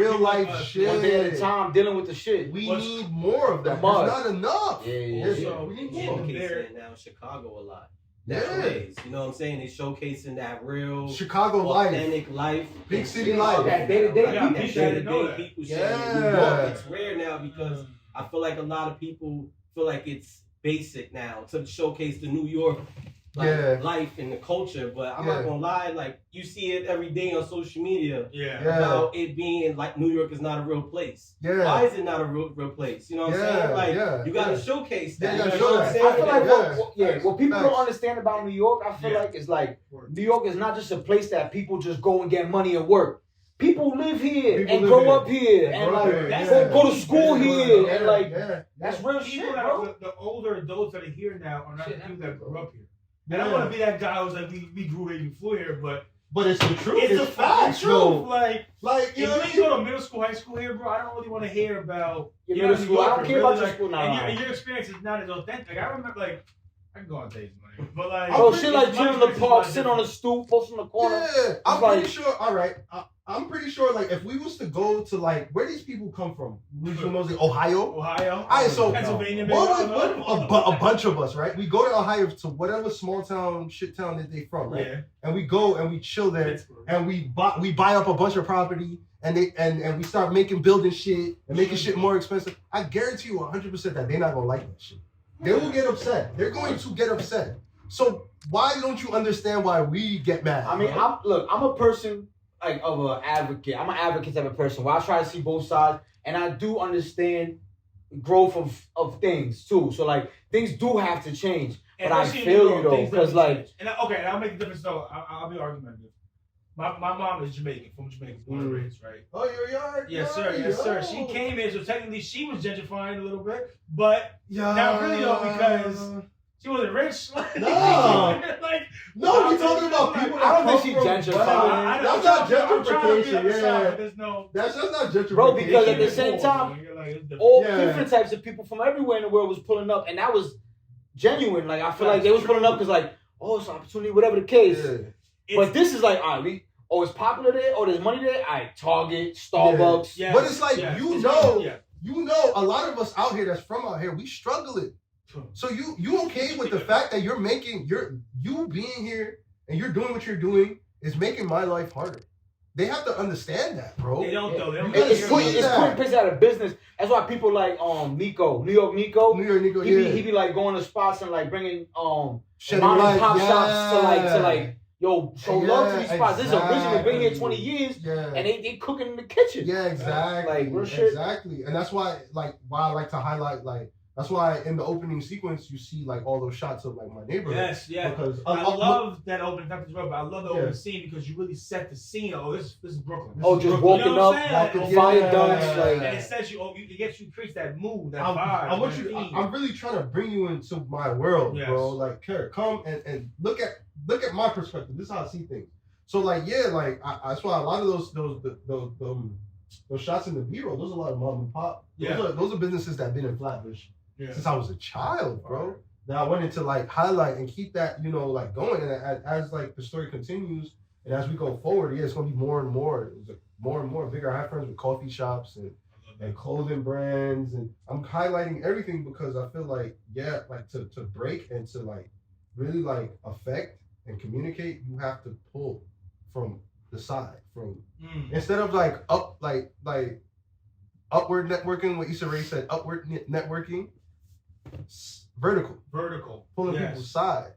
shit. One day at a time, dealing with the shit. We need more of that. There's not enough. Yeah. We need more. Showcasing now in Chicago a lot. Nowadays, you know what I'm saying? They showcasing that real Chicago authentic life, big city life, that day to day people shit in New York. It's rare now because I feel like a lot of people feel like it's basic now to showcase the New York life and the culture, but I'm not gonna lie, like you see it every day on social media about it being like New York is not a real place. Why is it not a real place? You know what I'm saying? Like you gotta showcase that. You know what I'm saying? I feel like what people don't understand about New York, I feel like it's like New York is not just a place that people just go and get money and work. People live here and grow up here and like go to school here and like that's real shit, bro. The older adults that are here now are not the people that grew up here. And I don't want to be that guy who's like, we grew here before here, but it's the truth. It's the fucking truth. Like you know, if you go to middle school, high school here, bro, I don't really want to hear about your middle school. I don't care about your school now. And your experience is not as authentic. I remember, like, I can go on dates, man. But like, shit like chill in the park, sit on a stoop, post in the corner. Yeah, I'm pretty sure. All right, I'm pretty sure. Like, if we was to go to like where these people come from, mostly Ohio. All right, so Pennsylvania. A bunch of us, right? We go to Ohio to whatever small town, shit town that they from, right? Yeah. And we go and we chill there, and we buy up a bunch of property. And we start building shit and making shit more expensive. I guarantee you 100% that they're not gonna like that shit. They will get upset. They're going to get upset. So why don't you understand why we get mad? I mean, I'm a person like of an advocate. I'm an advocate type of person where I try to see both sides, and I do understand growth of things too. So like things do have to change. But I feel you though, because like, and I'll make a difference though. I'll be argumentative. My mom is Jamaican, from Jamaica, born and raised, right? Oh, you're Yes, sir. She came in, so technically she was gentrifying a little bit, but not really though, because she wasn't rich. No, we're talking about people. I don't think she gentrified. That's not gentrification. That's just not gentrification, bro. Because at the same time, all different types of people from everywhere in the world was pulling up, and that was genuine. Like I feel like they was pulling up because like, oh, it's an opportunity, whatever the case. But this is like, all right, it's popular there, there's money there. All right, Target, Starbucks. Yeah. But it's like, you know, a lot of us out here that's from out here, we struggling. So you okay with the fact that you're making, you being here and you're doing what you're doing is making my life harder. They have to understand that, bro. They don't though. It's putting piss out of business. That's why people like Nico, New York Nico. He be like going to spots and like bringing mom and pop shops to like. Yo, show love to these spots. This is originally been here 20 years, and they cooking in the kitchen. Yeah, exactly. Like real shit. Exactly, and that's why I like to highlight that's why in the opening sequence you see like all those shots of like my neighborhood. Yes. Because I love that opening. Not to but I love the opening scene because you really set the scene. Oh, this is Brooklyn. Just walking up, fire dunks, and it sets you. It gets you creates that mood, that vibe. I'm really trying to bring you into my world, bro. Like, come and look at my perspective. This is how I see things. So like, that's why a lot of those shots in the B-roll, those are a lot of mom and pop. Those are businesses that have been in Flatbush since I was a child, bro. That I wanted to like highlight and keep that, like going. And as like the story continues and as we go forward, it's gonna be more and more. It's like more and more bigger. I have friends with coffee shops and clothing brands, and I'm highlighting everything because I feel like to break and to like really like affect and communicate, you have to pull from the side, instead of like upward networking. What Issa Rae said, upward networking, vertical, pulling people's side.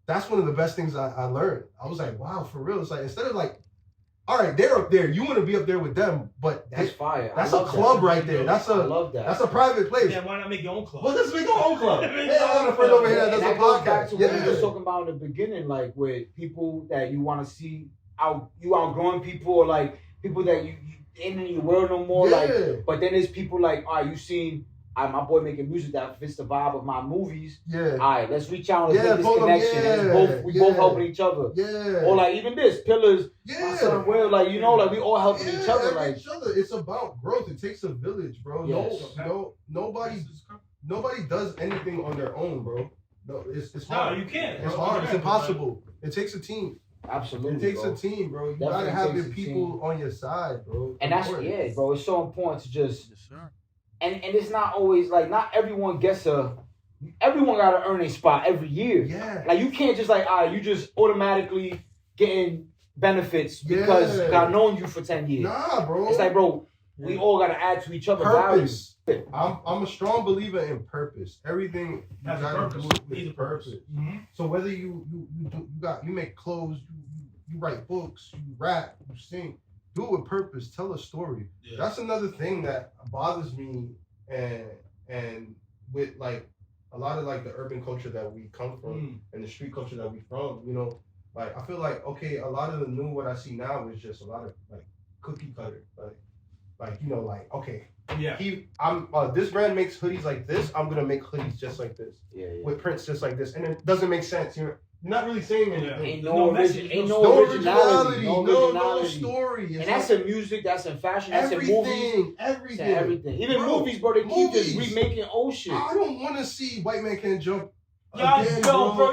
That's one of the best things I learned. I was like, wow, for real. It's like instead of like, all right, they're up there. You want to be up there with them, but that's fire. That's a club right there. I love that. That's a private place. Yeah, why not make your own club? Well, let's make our own club. Hey, I got a friend over here that does a podcast. Back to what you were talking about in the beginning, like with people that you want to see outgrowing people, or like people that you ain't in your world no more. Like, but then there's people like, all right, you seen my boy making music that fits the vibe of my movies. Yeah. All right, let's reach out and make this connection. And we both helping each other. Yeah. Or like even this Pillars. Yeah. My son Will, like we all helping each other. Like each other. It's about growth. It takes a village, bro. Yes. Nobody does anything on their own, bro. No, it's hard. No, you can't. It's hard. It's impossible. It takes a team. Absolutely. It takes a team, bro. You gotta have your people on your side, bro. And that's bro. It's so important to just. And it's not always like not everyone gets everyone gotta earn a spot every year. Yeah. Like you can't just like you just automatically getting benefits because I've known you for 10 years. Nah, bro. It's like, bro, we all gotta add to each other. Purpose. I'm a strong believer in purpose. Everything you gotta do with purpose. Mm-hmm. So whether you make clothes, you write books, you rap, you sing. Do it with purpose. Tell a story. Yeah. That's another thing that bothers me, and with like a lot of like the urban culture that we come from and the street culture that we from. Like I feel like a lot of the what I see now is just a lot of like cookie cutter, this brand makes hoodies like this. I'm gonna make hoodies just like this. With prints just like this, and it doesn't make sense. You're not really saying anything. Ain't no originality, no story. And that's in music, that's in fashion, that's in movies. Everything. Even movies, bro, they keep just remaking old shit. I don't want to see White Man Can't Jump Bro, you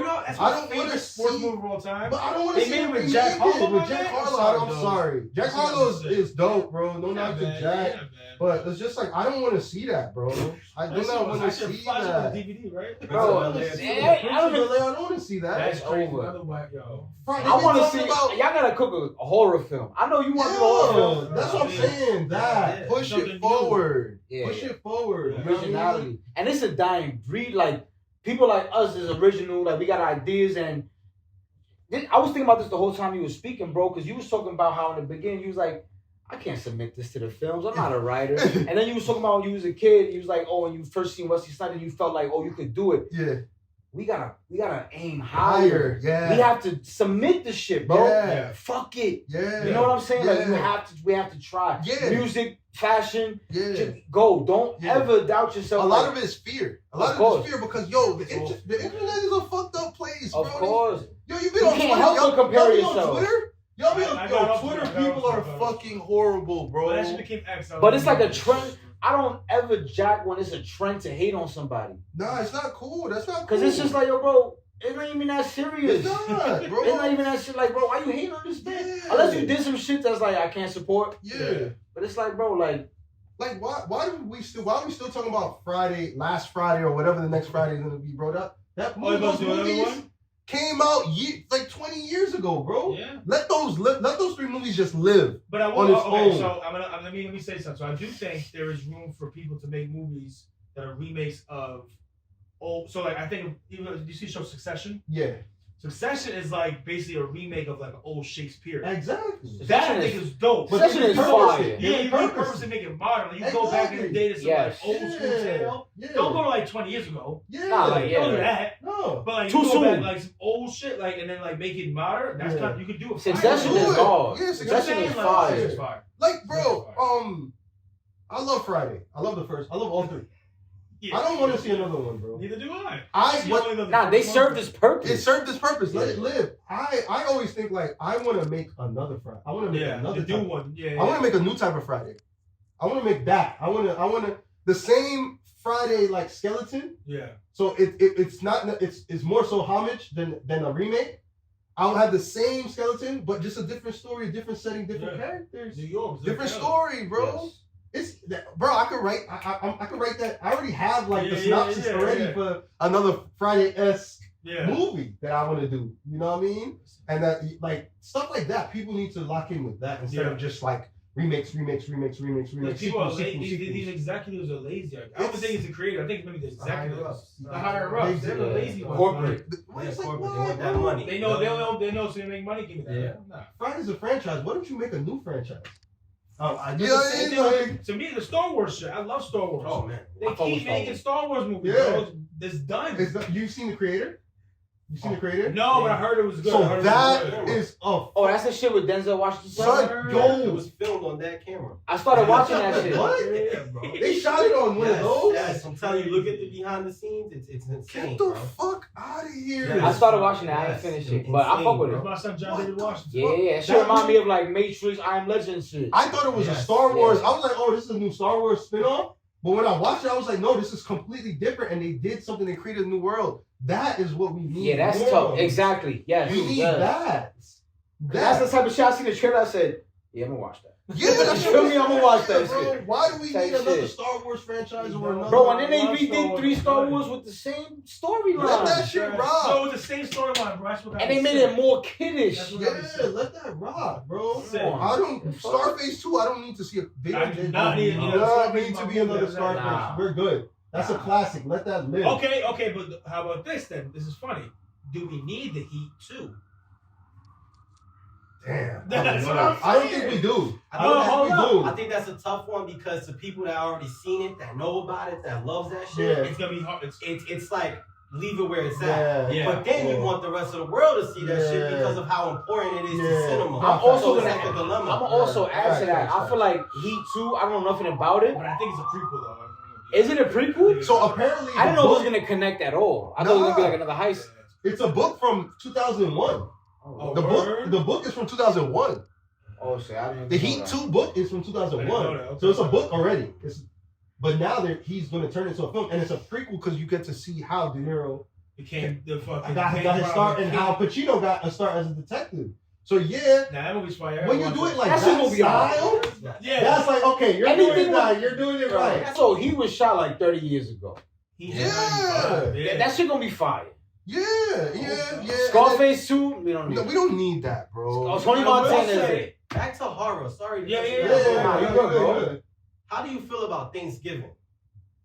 know, that's I my don't favorite wanna sports see- movie of all time. But I don't want to They see made it it with with Jack Harlow, With my Jack man? Harlow, I'm sorry. Jack That's Harlow what is dope, bro. No Yeah, knock to man, Jack. yeah, man. But it's just like I don't want to see that, bro. I do not want to see that. DVD, right? Bro, I don't want to see that. That's That's crazy. over. Another white, yo. I want to see. Y'all gotta cook a horror film. I know you want to do a horror film. That's what I'm saying. That push Something it forward. Yeah. Push it forward. Yeah. You know what I mean? Originality, and it's a dying breed. Like people like us is original. Like we got ideas, and I was thinking about this the whole time you was speaking, bro. Because you was talking about how in the beginning you was like, I can't submit this to the films. I'm not a writer. And then you was talking about when you was a kid. You was like, oh, when you first seen Wesley Snipes, and you felt like, oh, you could do it. Yeah. We gotta aim higher. Yeah. We have to submit the shit, bro. Yeah. Fuck it. Yeah. You know what I'm saying? Like Yeah. we have to try. Yeah. Music, fashion, Yeah. just go. Don't Yeah. ever doubt yourself. A lot like, of it is fear. A Of lot of course. it is fear because the internet is a fucked up place, bro. Of course. Yo, you been You on can't Twitter? help but compare y'all be yourself. on Twitter? Y'all be I on got off Twitter. Twitter, I got People off are Twitter. fucking horrible, bro. But that shit became X. But it's like a trend. I don't ever jack when it's a trend to hate on somebody. Nah, it's not cool. That's not cool. Cause it's just like, yo, bro, it's not even that serious. It's not, bro. It's not even that shit. Like, bro, why you hating on this thing? Yeah. Unless you did some shit that's like I can't support. Yeah. But it's like, bro, like Why are we still talking about last Friday or whatever the next Friday is gonna be, bro? That Oh, you about those to do another movies one? came out like 20 years ago, bro. Yeah. Let those 3 movies just live. But I on want its okay, own. so let me say something. So I do think there is room for people to make movies that are remakes of old. So like I think even you see the show Succession. Yeah. Succession is like basically a remake of like an old Shakespeare. Exactly. That I think is dope. But Succession they is repurposed fire. it. Yeah, They you repurposed purpose to it. make it modern. Like, you go back in the day to some Yes. like old school tale. Yeah. Don't go to like 20 years ago. Yeah. Nah, like, Don't do yeah. that. No. But like Too you go soon. back like some old shit, like and then like make it modern. That's Yeah. kind of, you could do it. Succession Do is it. hard. Yeah, Succession is Like, fire. it's fire. Like, bro, I love Friday. I love the first. I love all 3. Yeah. I don't want to see another one, bro. Neither do I. Nah, they served this purpose. It served its purpose. Let it live. I always think like I want to make another Friday. I want to make another the new type. one. Yeah. I want to make a new type of Friday. I want to make that. I want to the same Friday like skeleton. Yeah. So it's more so homage than a remake. I'll have the same skeleton, but just a different story, a different setting, different characters, New York. different story, bro. Yes. It's bro. I could write. I could write that. I already have like the synopsis yeah, already yeah. for another Friday-esque Yeah. movie that I want to do. You know what I mean? And that like stuff like that. People need to lock in with that instead of just like remakes. Like, people are lazy. sequels. These executives are lazy. I don't think it's the creator. I think maybe the executives. The higher higher ups. ups. They're the lazy ones. Corporate. It's like, corporate, why, they want that bro? money. They know so they make money. Give me that. Yeah. Nah. Friday's a franchise. Why don't you make a new franchise? I But the same thing with- to me, the Star Wars shit. I love Star Wars. Oh man. They keep making Star Wars movies. Yeah. Bro. It's done. You've seen the creator? You seen the creator? No, but I heard it was good. So I heard that it was good. is a Oh, that's the shit with Denzel Washington. Son, It yo. was filmed on that camera. I started watching that shit. What? Yeah, bro. They shot it on one of those? Yes, I'm telling you, look at the behind the scenes. It's insane, Get the bro. fuck out of here. Yeah. I started watching that. I ain't Yes. finished it, but I fuck with It's it. my son John What David the Washington. Yeah, that shit That remind me of like Matrix, I Am Legend shit. I thought it was a Yes, Star Wars. yes. I was like, oh, this is a new Star Wars spin-off. But when I watched it, I was like, no, this is completely different. And they did something. They created a new world. That is what we need. Yeah, that's more tough. of. Exactly. Yes. We need yes. that. That's the type of shit I seen the trailer. I said, yeah, I'm gonna watch that. Yeah, that's You feel me? I'ma watch that bro. shit. Why do we Type need another shit. Star Wars franchise or another? Bro, and then they I love Star redid Wars. 3 Star Wars with the same storyline. Let that shit rock. So it's the same storyline, bro. That's what And they made it more kiddish. That's what Yeah, let that rock, bro. Sick. I don't Starface 2. I don't need to see a. I do not need do another not Starface need to movie. be another Nah. Starface. We're good. That's a classic. Let that live. Okay, but how about this then? This is funny. Do we need the Heat too? Damn. That's what I'm I don't saying. think we do. I I don't hold think we up. do. I think that's a tough one because the people that already seen it, that know about it, that loves that shit, Yeah. It's gonna be hard. it's like leave it where it's at. Yeah. But then you want the rest of the world to see that shit Yeah. because of how important it is Yeah. to cinema. I'm also so it's gonna- like a dilemma. I'm also add to that. Facts. I feel like Heat 2, I don't know nothing about it. But I think it's a prequel though. Is it a prequel? So apparently, I didn't the know it was book- gonna connect at all. I thought it was gonna be like another heist. It's a book from 2001. Oh, The book is from 2001. Oh shit, I didn't. The know Heat that. 2 book is from I didn't know 2001. that. Okay. So it's a book already. But now he's going to turn it into a film, and it's a prequel because you get to see how De Niro became the fucking. got his start, and how Pacino got a start as a detective. So yeah, nah, that movie's fire. when you do it like That's that movie style, yeah, that's like okay, you're doing Anything it right. You're doing it right. So he was shot like 30 years ago. yeah. That shit gonna be fire. Yeah. Scarface 2, we don't need. No, we don't need that, bro. Oh, Tony Montana is it. Back to horror. Sorry. Yeah. Nah, you good, bro. How do you feel about Thanksgiving?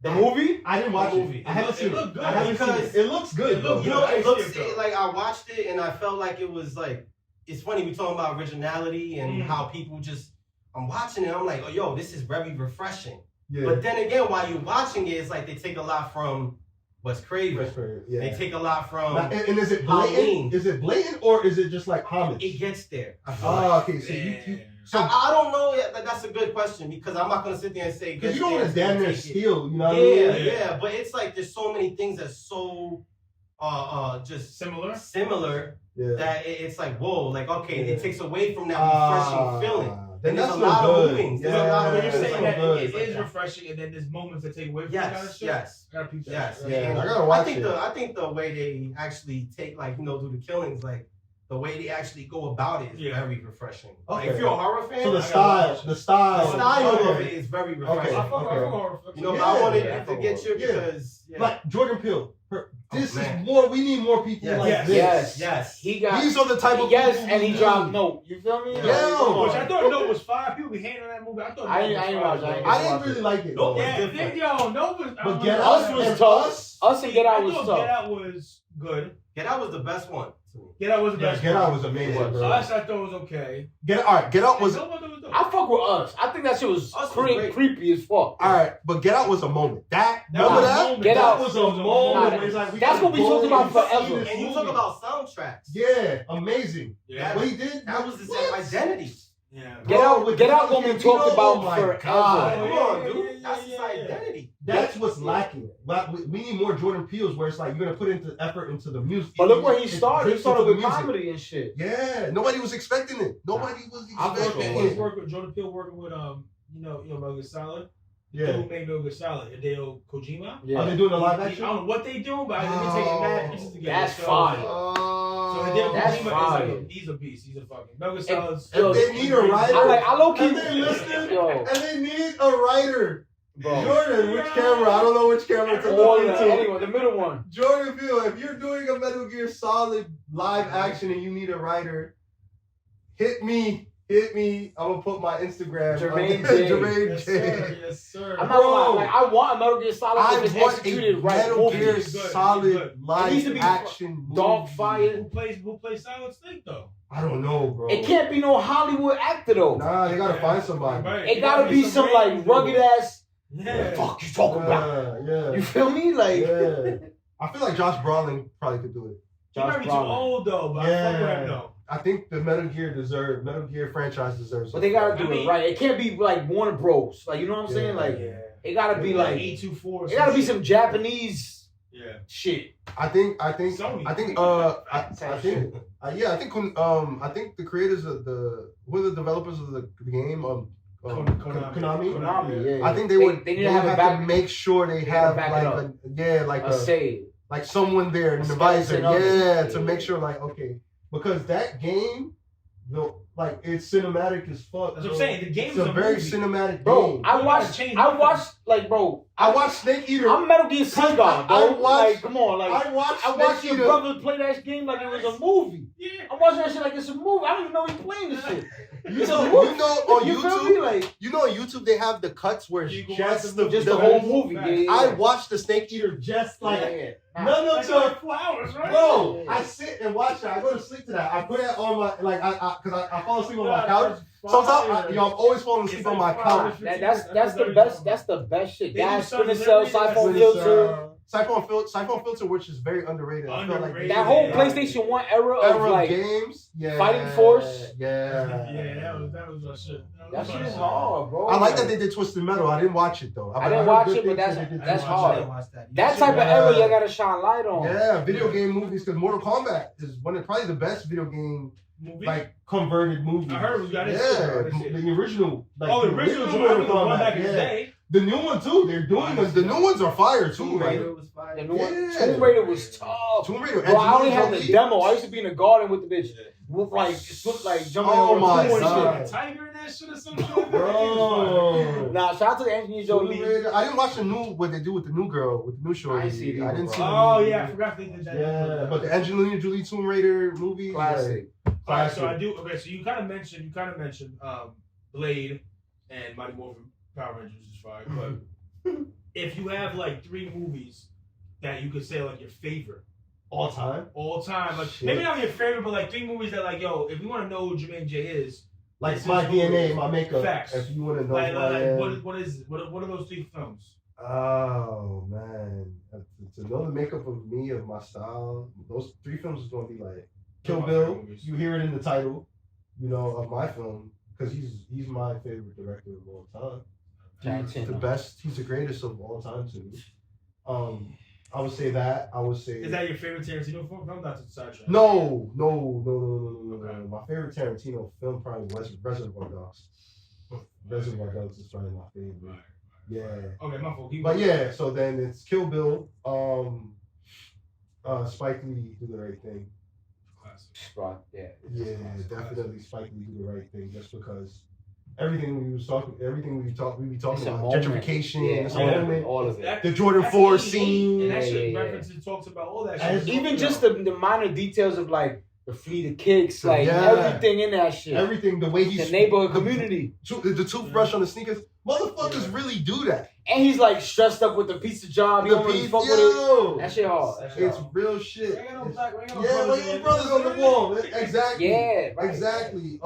The movie? I didn't watch The it. movie. I haven't seen looked it. good. I haven't seen it. It looks good. It looked You good. know, I it looks see it, like I watched it and I felt like it was like, it's funny, we talking about originality and how people just, I'm watching it, I'm like, oh, yo, this is very refreshing. Yeah. But then again, while you're watching it, it's like they take a lot from Wes Craven. Yeah. They take a lot from Now, and is it Halloween. blatant? Is it blatant or is it just like homage? It gets there. I feel Oh, like. okay. So you So I don't know. That's a good question because I'm not gonna sit there and say because you don't want to damn near take it. steal. You know what I Yeah, mean? yeah. But it's like there's so many things that's so just similar Yeah. that it's like whoa, like okay, Yeah. it takes away from that refreshing feeling. Then And there's that's a lot good. of movies. There's a lot of When movies you're like saying that good. it like is that. refreshing, and then there's moments that take away from that kind of Yes, shit. yes. I gotta peep that. Yes, Right. Yeah, and I gotta watch I think the way they actually take do the killings, like the way they actually go about it is very refreshing. Like, Okay. if you're a horror fan, So the I gotta style watch it. the style of okay. it is very Okay. refreshing. I fuck Okay. with horror flicks. You know, Yeah, but I wanted yeah, to get you yeah. because Like Jordan Peele. This is man. more. We need more people Yes. like Yes. this. yes. He got. These are the type of yes, people and we he need. dropped Note. You feel me? Yeah. Yo. Which I thought Note was fire. People be hating on that movie. I thought I ain't Note was watch fire. it. I didn't really like it. Nope. Yeah, different. Note was. But Get Us Out was and tough. Us and Get Out was I thought tough. Get Out was good. Get Out was the best one to me. Get Out was the Yeah, best. Get one. Out was amazing, bro. Us, I thought was okay. All right. Get Out was. And Note was dope. I fuck with Us. I think that shit was Us was great. creepy as fuck. All right, but Get Out was a moment. That Remember was a that? moment. Get That Out was a That was a moment. moment. where it's like, we That's gotta what we go talked about and see forever. this And you movie. talk about soundtracks. Yeah, amazing. Yeah. What he did, That was the same what? identity. Yeah. Get Bro, Out. with Get Out John gonna be Canfield, talked about oh my forever. God. Come Yeah, on, yeah, dude. yeah, That's his yeah. identity. That's what's lacking. But we need more Jordan Peele's where it's like you're gonna put into effort into the music. But look where he It's started. He into started the with music. comedy and shit. Yeah, nobody was expecting it. Nobody was I expecting was it. working with Jordan Peele, working with Metal Gear Solid. Yeah. Who made Metal Gear Solid? Hideo Kojima. Are Yeah. they doing a live I action? don't know what they do, but they've been taking mad pieces together. That's So- fire. So Hideo That's Kojima fire. he's a beast. He's a fucking Metal Gear Solid's. If they need a writer, I low key. and they listening, Yo, and they need a writer. bro. Jordan, which camera? I don't know which camera to Or look into. anyway, the middle one. Jordan Peele, if you're doing a Metal Gear Solid live action and you need a writer, hit me. I'm gonna put my Instagram. Jermaine Jay. Jermaine Yes, Jay. sir. Yes, sir. I'm not gonna lie. Like, I want a Metal Gear Solid I if it's want a executed right. Metal movie. Gear He's good. Solid He's good. It needs live to be action movie. Dogfire. Who plays Silent Snake though? I don't know, bro. It can't be no Hollywood actor though. Nah, they gotta find somebody. Right. It gotta be some like rugged ass. What the Yeah. fuck you talking about? Yeah. You feel me? Like Yeah. I feel like Josh Brolin probably could do it. He might be too old though, but I fuck with him though. I think the Metal Gear franchise deserves. But they gotta do I mean- it right. It can't be like Warner Bros. Like you know what I'm saying? Like it gotta be like A24. it gotta be some Japanese shit. I think Sony. I think the creators of who are the developers of the game Konami. Konami, yeah. I think they would need to have have a back, to make sure they gotta have back it like a save. like someone there, an A advisor, skeleton of it. to make sure like okay, because that game, it's cinematic as fuck. That's what I'm bro. saying. The game It's is a a very movie. cinematic Bro, game. I watched Snake Eater. I'm Metal Gear Solid, bro. I watched- Like, come on, like I watched I watched Snake your Eater. brother play that game like it was a movie. Yeah. I'm watching that shit like it's a movie. I don't even know he's playing this shit. You know on You feel YouTube, me? Like you know on YouTube they have the cuts where it's You can just watch just the whole movie. Yeah, yeah, I yeah. watched the Snake Eater just like Nah. none That's until like 4 hours, right? bro. Yeah. I sit and watch that. I go to sleep to that. I put it on my because I fall asleep on my couch. Sometimes I'm always falling asleep on my couch. That's the best. That's the best shit. They do Guys, something Splinter Cell, really Siphon nice. Filter. Siphon Filter, which is very underrated. I feel like Underrated. That whole Yeah. PlayStation 1 era of like games, Fighting Force. Yeah, that was my shit. that shit is hard, bro. I like that they did Twisted Metal. I didn't watch it though. I didn't heard watch good it, but things that they did. that's I hard. didn't watch that. That type of era you gotta shine light on. Yeah, video game movies because Mortal Kombat is probably the best video game Movie? like converted movie. I heard we got it. Yeah, the original. Like, The original one back in the day. The new one too. They're doing the new ones are fire too. Tomb Raider was fire. The new one, Tomb Raider was tough. Tomb Raider. Bro, I only had the demo. I used to be in the garden with the bitch. With like, it looked like jumping over my the God. shit. Tiger and that shit or some shit. Bro. Nah, shout out to Angelina Jolie. I didn't watch the new what they do with the new girl, with the new shorty. I didn't see it either, I didn't bro. see. Oh yeah, I forgot they did that. Yeah, but the Angelina Jolie Tomb Raider movie, Classic. Alright, so I do. Okay, so you kind of mentioned Blade and Mighty Morphin Power Rangers is fire. But if you have like 3 movies that you could say like your favorite all time, like shit. maybe not your favorite, but like 3 movies that like yo, if you want to know who Jermaine Jay is, like my DNA, my makeup. Facts. If you want to know, what are those 3 films? Oh man, to know the makeup of me, of my style, those 3 films is gonna be like Kill Bill. You hear it in the title, you know, of my film, because he's my favorite director of all time. He's the best. He's the greatest of all time to me. I would say that. I would say. Is that your favorite Tarantino film? Not to sidetrack. No. My favorite Tarantino film probably was Reservoir Dogs. Reservoir Dogs is probably my favorite. Yeah. Okay, my fault. But yeah, so then it's Kill Bill. Spike Lee, Do the Right Thing. Classic. Yeah, definitely Spike Lee, Do the Right Thing, just because everything we be talking about, gentrification, it's a moment, all of it. The Jordan 4 scene, and that shit references talks about all that shit. Even just the minor details of like the fleet of kicks, like everything in that shit. Everything, the way he's the neighborhood community, the toothbrush on the sneakers, motherfuckers really do that. And he's like stressed up with the pizza job. He don't really fuck with it. That shit hard. It's real shit. Ain't got no black, ain't got no yeah, brothers on the wall. Exactly. Yeah, right. Exactly.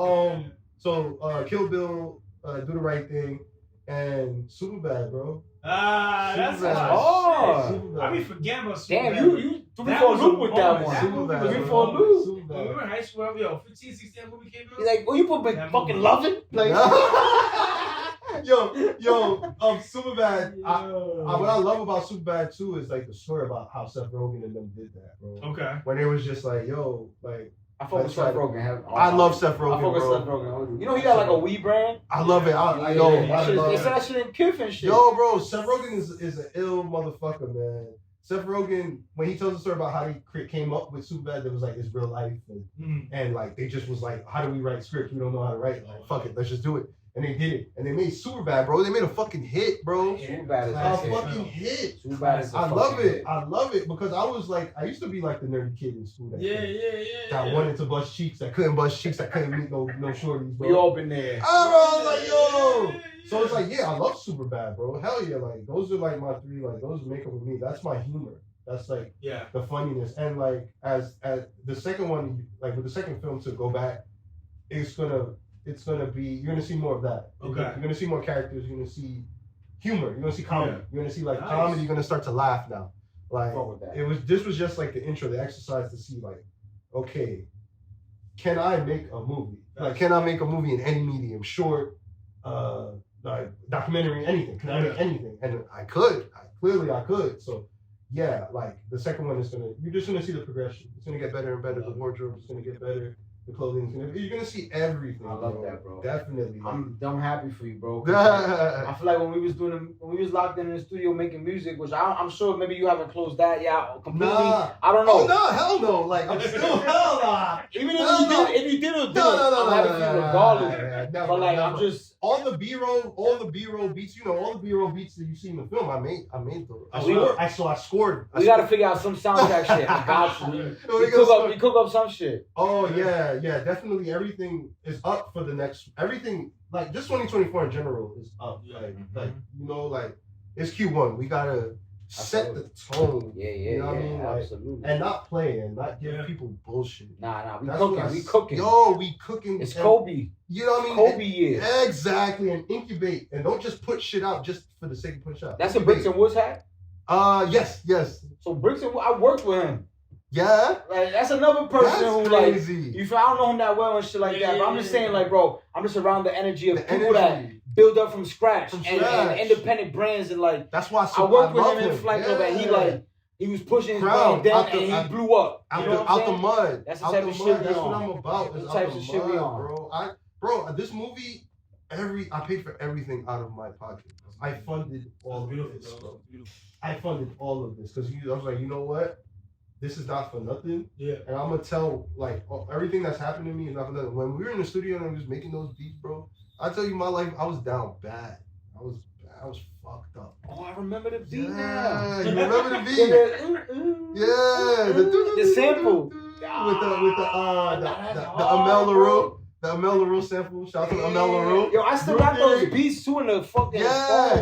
So Kill Bill, Do the Right Thing, and Superbad, bro. That's hard. I be forgetting about Superbad. Damn, you threw me for a loop with that one. Threw me for a loop. When we were in high school, 15, 16, that movie came out. He's like, well, you put me fucking loving? Like, yo, Superbad. What I love about Superbad too is like the story about how Seth Rogen and them did that, bro. Okay. When it was just like, yo, like. I fuck with Seth Rogen. I love Seth Rogen. I fuck with Seth Rogen. You know he got like a weed brand. I love it. They said that shit in Kiff and shit. Yo, bro, Seth Rogen is an ill motherfucker, man. Seth Rogen, when he tells the story about how he came up with Superbad, that was like his real life, and like they just was like, how do we write scripts? We don't know how to write. Like, fuck it, let's just do it. And they did it, and they made Superbad, bro. They made a fucking hit, bro. Superbad is a fucking hit. Superbad is I love it. I love it because I used to be like the nerdy kid in school. That wanted to bust cheeks, that couldn't bust cheeks, that couldn't meet no shorties, bro. We all been there. I was like, yo. So it's like, yeah, I love Superbad, bro. Hell yeah, like those are like my 3, like those make up with me. That's my humor. That's like the funniness. And like as the second one, like with the second film to go back, it's gonna be, you're gonna see more of that. Okay. You're gonna see more characters, you're gonna see humor, you're gonna see comedy. You're gonna see like comedy, you're gonna start to laugh now. Like this was just like the intro, the exercise to see like, okay, can I make a movie? Like can I make a movie in any medium? Short, like documentary, anything. Can I make anything? And I could. I could. So yeah, like the second one is you're just gonna see the progression. It's gonna get better and better. The wardrobe is gonna get better. The clothing, you're gonna see everything. I love that, bro. Definitely. I'm happy for you, bro. I feel like when we was locked in the studio making music, which I'm sure maybe you haven't closed that completely. Nah. I don't know. Oh no, hell no. Like I'm still hell nah. Even if you did it, I'm happy for you regardless. But like I'm just all the B-roll beats, you know, all the B-roll beats that you see in the film, I made those. I scored. We gotta figure out some soundtrack shit. I got you. You cook up some shit. Oh yeah, definitely. Everything is up for the next. Everything like just 2024 in general is up. Like you know, like it's Q1. We gotta set the tone. Yeah. You know what I mean? Like, absolutely. And not play and not give people bullshit. Nah. We cooking. Yo, we cooking. It's Kobe. You know what I mean? Kobe year. Exactly. And incubate and don't just put shit out just for the sake of putting shit out. That's a Bricks and Woods hat. Yes. So Bricks and Woods, I worked with him. Yeah, like that's another person who crazy. Like I don't know him that well and shit like that. But I'm just saying, like, bro, I'm just around the energy of people that build up from scratch, and independent brands and like. That's why I worked with him in Flight Club and he was pushing his brand then and he blew up. Out the mud. That's the type of shit That's what I'm about. That's the type of shit we on, bro. Bro, this movie, I paid for everything out of my pocket. I funded all of beautiful, this, bro. Beautiful. I funded all of this because I was like, you know what? This is not for nothing. Yeah. And I'm gonna tell like everything that's happened to me is not for nothing. When we were in the studio and I was making those beats, bro, I tell you my life, I was down bad. I was fucked up. Oh, I remember the beat now. Yeah, you remember the beat? Yeah, the sample with the Amel LaRue. The Amel LaRue sample. Shout out to Amel LaRue. Yo, I still got those beats too in the fucking phone,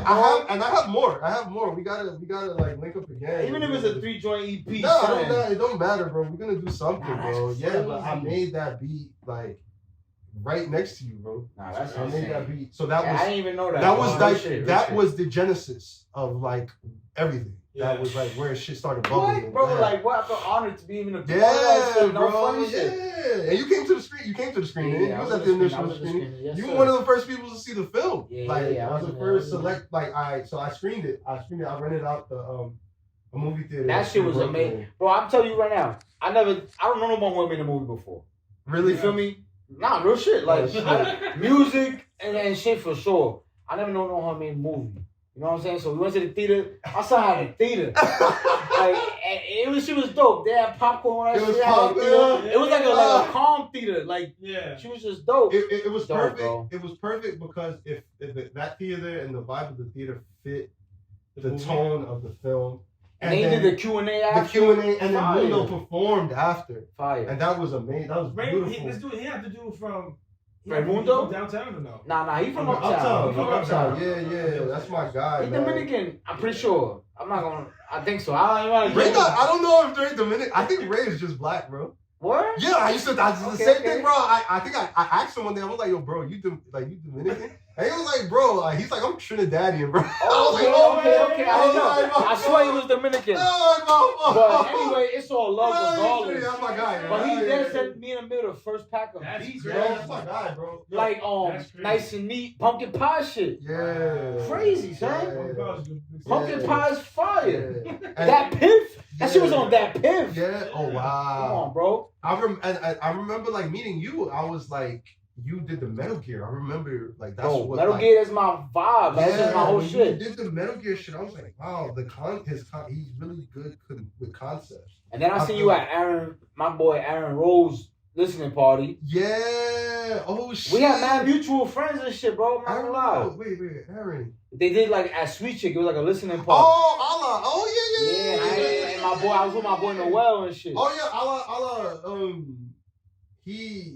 I have more. We gotta like link up again. Even if it's a 3-joint EP. No, it don't matter, bro. We're gonna do something, bro. That's Yeah, crazy. but I made that beat like right next to you, bro. Nah, that's I insane. made that beat. So that I was didn't even know that. that was like shit. that was the genesis of like everything. Yeah. That was like where shit started bubbling. What, bro? Yeah. Like, what? I feel honored to be even a part of that Yeah, shit. No bro. funny Yeah, shit. and you came to the screen. You came to the screen. Yeah, You I was was at the at the initial screen. screening. Yes, You sir. were one of the first people to see the film. Yeah, like yeah, I was the there, first I was select. Like I screened it. I rented out the a movie theater. That shit was amazing, bro. I'm telling you right now. I don't know no one made a movie before. Really? You feel me? Nah, real shit. Like music and shit for sure. I never know no one made a movie. You know what I'm saying? So we went to the theater. I saw it in the theater. Like she was dope. They had popcorn. It was shit. popcorn. It was like a calm theater. Like she was just dope. It was dope, perfect. bro. It was perfect because if that theater and the vibe of the theater fit the movie. tone of the film. And they did the Q&A after. The Q&A, and then Fire. Mundo performed after. Fire. And that was amazing. That was beautiful. This dude, he had to do from Raimundo? downtown or no? Nah, he from Uptown. Uptown. He from Uptown. Yeah. That's my guy, He man. Dominican. I'm pretty sure. I'm not gonna. I think so. I don't even Ray want I don't know if Ray Dominican. I think Ray is just black, bro. What? Yeah, I used to. That's the Okay, same okay. thing, bro. I think I asked him one day. I was like, "Yo, bro, you Dominican?" And he was like, "Bro," he's like, "I'm Trinidadian, bro." Oh, okay. I didn't know. I swear he was Dominican. But anyway, it's all love regardless. That's my guy. But he then sent me in the middle the first pack of That's beats, crazy. bro. That's my guy, bro. Like That's crazy. nice and neat pumpkin pie shit. Yeah. Crazy, son. Yeah. Pumpkin Yeah. pie is fire. Yeah. That piff. That shit was on that piff. Yeah. Oh wow. Come on, bro. I remember like meeting you. I was like, you did the Metal Gear. I remember like that's what Metal like, Gear is my vibe. That's just my whole when shit. You did the Metal Gear shit. I was like, wow, he's really good with concepts. And then I seen you at my boy Aaron Rose listening party. Yeah. Oh shit. We had mad mutual friends and shit, bro. I'm not gonna lie. Wait, Aaron. They did like at Sweet Chick. It was like a listening party. Oh, Allah. Oh yeah. And my boy, I was with my boy Noel and shit. Oh yeah, Allah.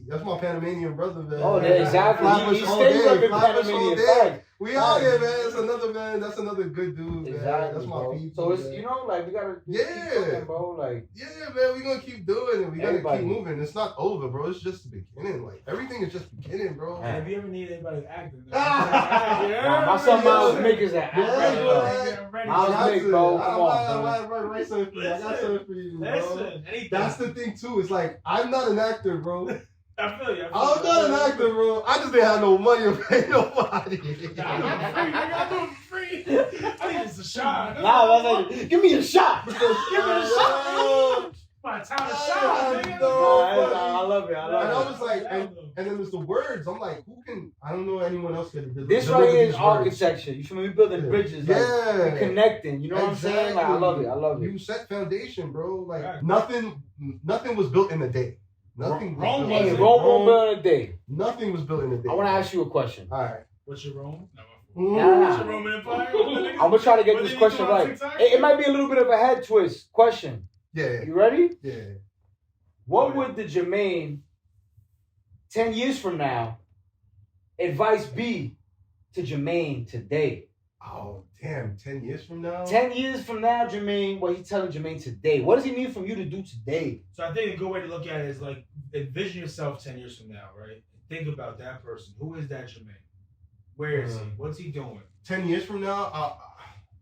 That's my Panamanian brother, man. Oh, yeah, exactly. He stays up in Panamanian fact. We out here, man. That's another man. That's another good dude, man. Exactly, That's my bro. people. So it's man. like we gotta keep Yeah. cooking, bro. Like Yeah, man, we gonna keep doing it. We gotta Everybody. keep moving. It's not over, bro. It's just the beginning. Like everything is just beginning, bro. Man. If you ever need anybody acting, nah, my son Miles Mick is that. Miles Mick, bro. Come on, son. I got something for you. I got something for you, bro. Listen, anything. That's the thing too. It's like I'm not an actor, bro. I feel you. I'm not an actor, bro. I just didn't have no money to pay nobody. I'm free. I need just a shot. Nah, I was like, give me a shot. Give me a shot. My time to shot, nigga. I love it. I And love I it. was like, and then there's the words. I'm like, who can? I don't know anyone else can. This deliver right here these is words. architecture. You feel me? We building bridges. Like, Yeah. we connecting. You know what I'm saying? Like, I love it. I love it. You set foundation, bro. Like Right. nothing was built in a day. Nothing. Rome was Hey, wasn't. Rome won't build in a day. Nothing was built in a day. I want to ask you a question. All right. What's your Rome? Nah. What's your Roman Empire? I'm gonna try to get What this did you question do on right. TikTok? It might be a little bit of a head twist question. Yeah. You ready? Yeah. What would the Jermaine 10 years from now advice be to Jermaine today? Oh damn! 10 years from now. 10 years from now, Jermaine, what he's telling Jermaine today? What does he need from you to do today? So I think a good way to look at it is like envision yourself 10 years from now, right? Think about that person. Who is that Jermaine? Where is he? What's he doing? 10 years from now.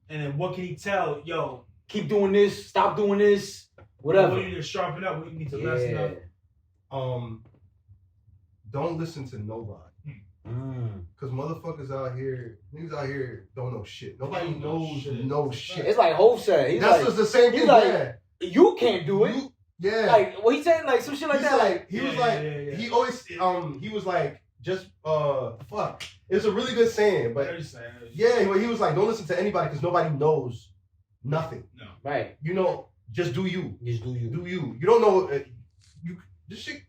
And then what can he tell? Yo, Keep doing this. Stop doing this. Whatever. what do you need to sharpen up? What do you need to lessen up? Don't listen to nobody. Cause motherfuckers niggas out here don't know shit. Nobody knows shit. It's like Hov said. He's That's like, just the same he's thing. like, yeah. you can't do it. Yeah. Like, what he saying? Like, some shit like He's that. like, Like, he was Yeah, like, yeah. he always, he was like, just, fuck. It's a really good saying, but yeah, he was like, don't listen to anybody because nobody knows nothing. No. Right. You know, just do you. Just do you. Do you. You don't know. This shit,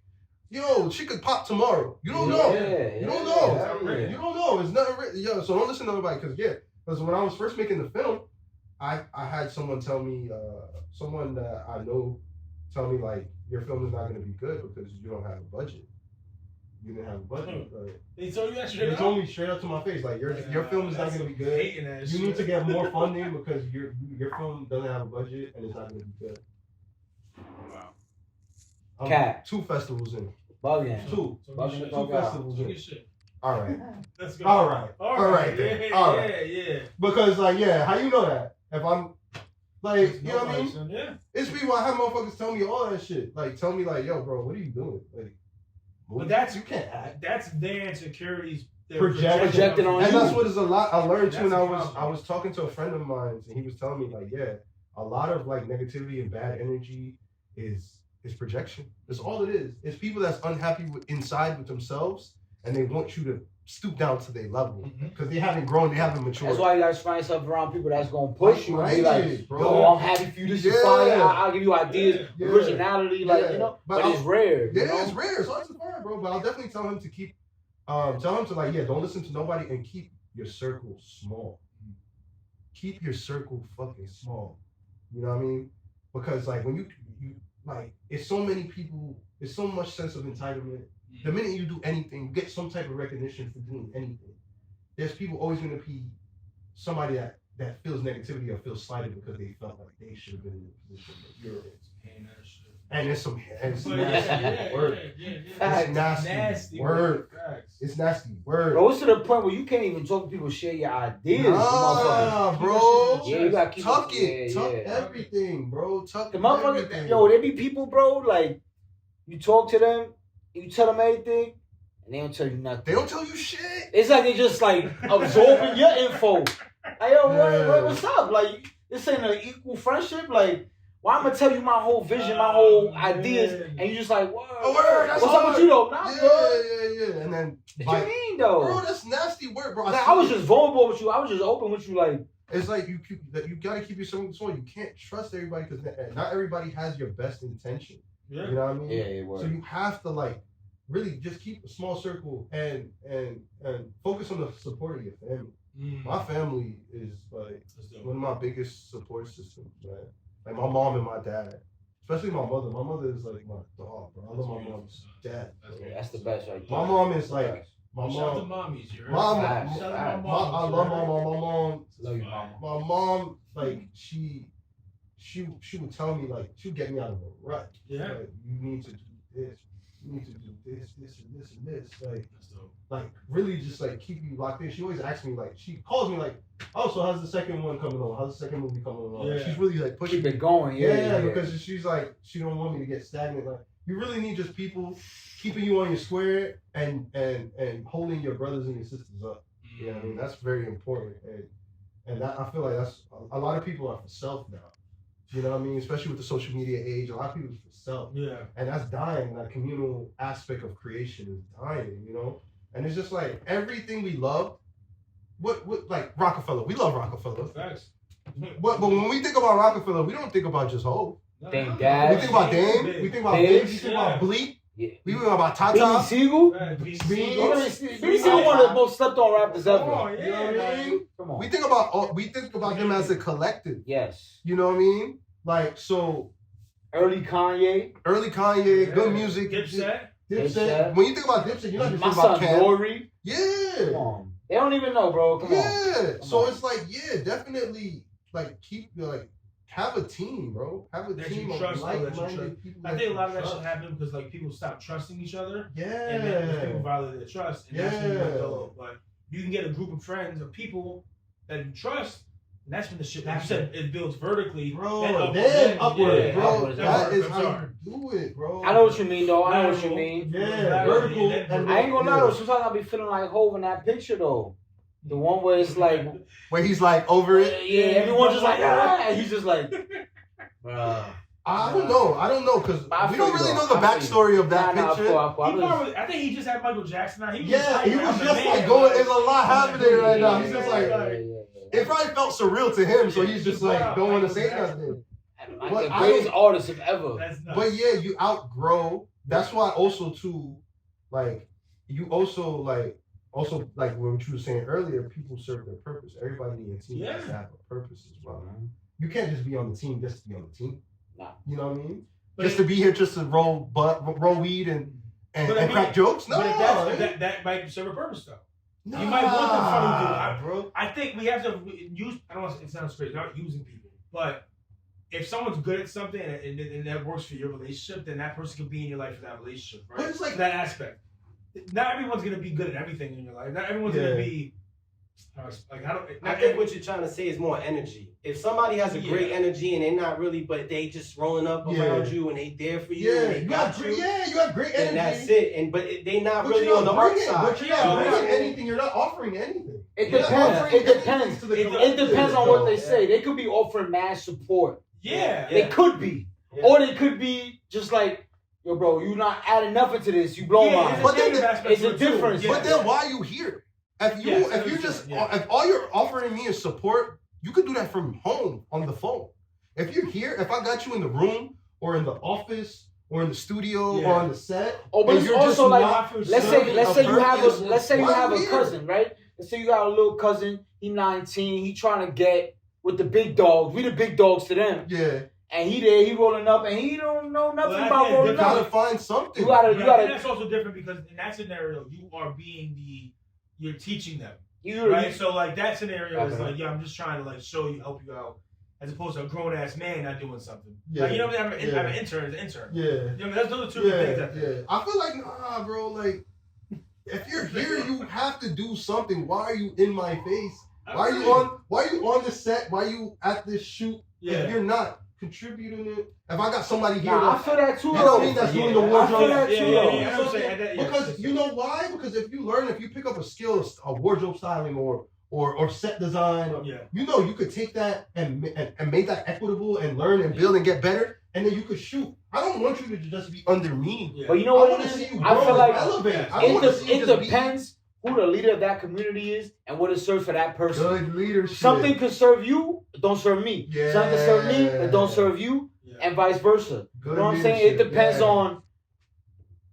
shit could pop tomorrow. You don't know. You don't know. You don't know. It's nothing written. So don't listen to nobody because when I was first making the film, I had someone tell me, someone that I know tell me like, your film is not going to be good because you don't have a budget. You didn't have a budget. They told you that straight up? They up? told me straight up to my face, like, your film is not going to be good. You need to get more funding because your film doesn't have a budget and it's not going to be good. Wow. I'm 2 festivals in. Bugging. 2 festivals in. All right. Let's go. All right. Yeah. Because, how you know that? If I'm, like, you know what I mean? Yeah. It's people, I have motherfuckers tell me all that shit. Like, tell me, like, yo, bro, what are you doing? Like, but you can't act. That's their insecurities. Projecting on you. And that's what is a lot I learned too. And I was talking to a friend of mine, and he was telling me like, a lot of like negativity and bad energy is projection. That's all it is. It's people that's unhappy inside with themselves, and they want you to stoop down to their level because they haven't grown, they haven't matured. That's why you guys find yourself around people that's gonna push you and be like, bro. yo, I'm happy for you. This is fire. I'll give you ideas, originality, but it's rare. It's rare. So it's fire, bro. But I'll definitely tell him to keep. Tell him to don't listen to nobody and keep your circle small. Keep your circle fucking small. You know what I mean? Because like when you like, it's so many people. It's so much sense of entitlement. The minute you do anything, you get some type of recognition for doing anything. There's people always going to be somebody that feels negativity or feels slighted because they felt like they should have been in the position that you're in. And it's nasty word. It's nasty word. It's nasty word. Bro, it's to the point where you can't even talk to people, share your ideas. Nah, bro. Yeah, you gotta keep tuck it. Tuck everything, bro. Tuck the motherfuckers, everything. yo, there be people, bro, like, you talk to them, you tell them everything, and they don't tell you nothing. They don't tell you shit. It's like they just like absorbing your info. Like, yo, what's up? Like, this ain't an equal friendship. Like, why I'm gonna tell you my whole vision, my whole ideas, and you just like, word. What's up with you though? Nah, yeah. And then, what you mean though? Bro, that's nasty word, bro. Like, I was just vulnerable with you. I was just open with you, like. It's like you gotta keep yourself small. You can't trust everybody because not everybody has your best intention. Yeah. You know what I mean? Yeah. So you have to like really just keep a small circle and focus on the support of your family. My family is like one of my biggest support systems, man. Like my mom and my dad, especially my mother. My mother is like my dog, bro. I love my mom's dad. That's the best right there. My mom is like my mom. Shout out to mommies, you heard? I love my mom. Love you, mama. My mom, like she would tell me like she would get me out of a rut. Yeah. Like, you need to do this. You need to do this and this. Like really just like keep you locked in. She always asks me like, she calls me like, oh, so how's the second one coming along? How's the second movie coming along? Yeah. Like, she's really like pushing. Keep it going, yeah. Because she's like, she don't want me to get stagnant. Like you really need just people keeping you on your square and holding your brothers and your sisters up. You know what I mean? That's very important. And that, I feel like that's a lot of people are for self now. You know what I mean? Especially with the social media age, a lot of people are for self. Yeah. And that's dying. That communal aspect of creation is dying, you know? And it's just like everything we love, what like Rockefeller. We love Rockefeller. Facts. But when we think about Rockefeller, we don't think about just Hope. Dame Dash. We think about Dame. We think about Biggs. We think about Bleak. Yeah. We think about Tata. Beanie Siegel. Beanie Siegel one of the most slept on rappers ever. You know what I mean? Come on. We think about them as a collective. Yes. You know what I mean? Like so. Early Kanye, good music. Dipset. When you think about Dipset, you're not just thinking about Cam. Glory. Yeah. Come on. They don't even know, bro. Come on. So it's like, definitely, like keep have a team, bro. Have a team of like-minded people. I think a lot of that should happen because like people stop trusting each other. Yeah. And then people violate their trust. And that's when you go. But you can get a group of friends of people that you trust. And that's when the shit, like you said, it builds vertically. Bro, then upward, bro. That is how you do it, bro. I know what you mean, though. I know what you mean. Yeah, vertical. I ain't gonna lie, though. Sometimes I be feeling like Hov in that picture, though. The one where it's like... Where he's like over it? Yeah, everyone's just like, ah. And he's just like... I I don't know, because we don't really know the backstory of that picture. I think he just had Michael Jackson. He was just like going. There's a lot happening right now. He's just like, it probably felt surreal to him, so he's just like don't want to say nothing. Like the greatest artist of ever. But yeah, you outgrow. That's why also too, like you also like what you were saying earlier. People serve their purpose. Everybody in a team has to have a purpose as well. You can't just be on the team just to be on the team. Nah. You know what I mean? But just to be here, just to roll weed and crack jokes. No, that might serve a purpose though. You might want them funny, bro. I think we have to use. I don't want to. It sounds crazy. Not using people, but if someone's good at something and that works for your relationship, then that person can be in your life for that relationship, right? But it's like that aspect. Not everyone's gonna be good at everything in your life. Not everyone's gonna be. I think what you're trying to say is more energy. If somebody has a great energy and they're not really, but they just rolling up around you and they there for you, and they you have great energy. And that's it. But they not really on the art side. But you're not bringing anything. You're not offering anything. It depends. It depends on what they say. They could be offering mass support. They could be, or they could be just like, yo, bro, you not adding nothing to this. You blow mine. But then it's a difference. But then why are you here? If all you're offering me is support, you could do that from home on the phone. If you're here, if I got you in the room or in the office or in the studio or on the set, but it's also like let's say you have a cousin, right? Let's say you got a little cousin. He's 19. He trying to get with the big dogs. We the big dogs to them. Yeah. And he rolling up, and he don't know nothing about rolling up. You gotta find something. You gotta. That's also different because in that scenario, you are you're teaching them, right? So like that scenario is like, I'm just trying to like show you, help you out, as opposed to a grown ass man not doing something. Yeah. Like, you know, I have an intern. Yeah. You know, those are two things. Yeah. I feel like bro. Like, if you're here, you have to do something. Why are you in my face? Why are you on the set? Why are you at this shoot? Yeah. If you're not contributing it. If I got somebody here, I feel that too. You know what I mean? That's doing the wardrobe. I feel that too. Because you know why? Because if you pick up a skill, a wardrobe styling or set design, you know you could take that and make that equitable and learn and build and get better, and then you could shoot. I don't want you to just be under me. Yeah. But you know what? I want to see you grow, I feel like elevate. It depends who the leader of that community is and what it serves for that person. Good leadership. Something could serve you, don't serve me. Yeah. Something could serve me, and don't serve you, and vice versa. Good you know what I'm saying? It depends on.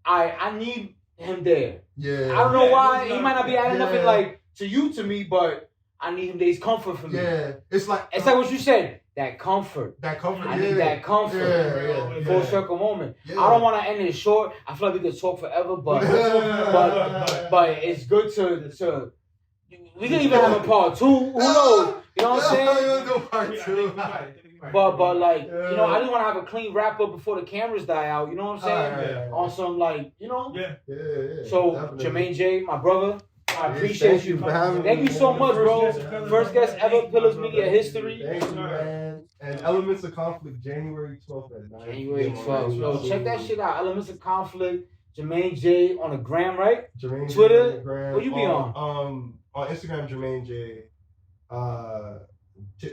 I need him there. Yeah. I don't know why he might not be adding nothing like to me, but I need him. There's comfort for me. Yeah. It's like what you said. That comfort. I need that comfort. Full circle moment. Yeah. I don't want to end it short. I feel like we could talk forever, but it's good to we can even have a part 2. Who knows? You know what I'm saying? Part 2. But like, you know, I just want to have a clean wrap up before the cameras die out. You know what I'm saying? On some like, you know. Yeah. So definitely. Jermaine Jay, my brother. I appreciate Thank you for having me. Thank you so much, bro. First guest ever, Pillars Media history. Thank you, man. And Elements of Conflict, January 12th at 9. January 12th. Yo, check that shit out. Elements of Conflict, Jermaine Jay on the gram, right? Jermaine Twitter. Jay gram. What you be on? On Instagram, Jermaine Jay.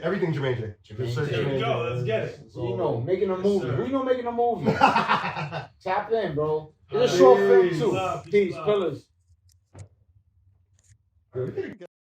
Everything Jermaine Jay. There we go. Let's get it. So, you know, making a movie. Who you know making a movie? Tap in, bro. It's a short film too. Peace, Pillars.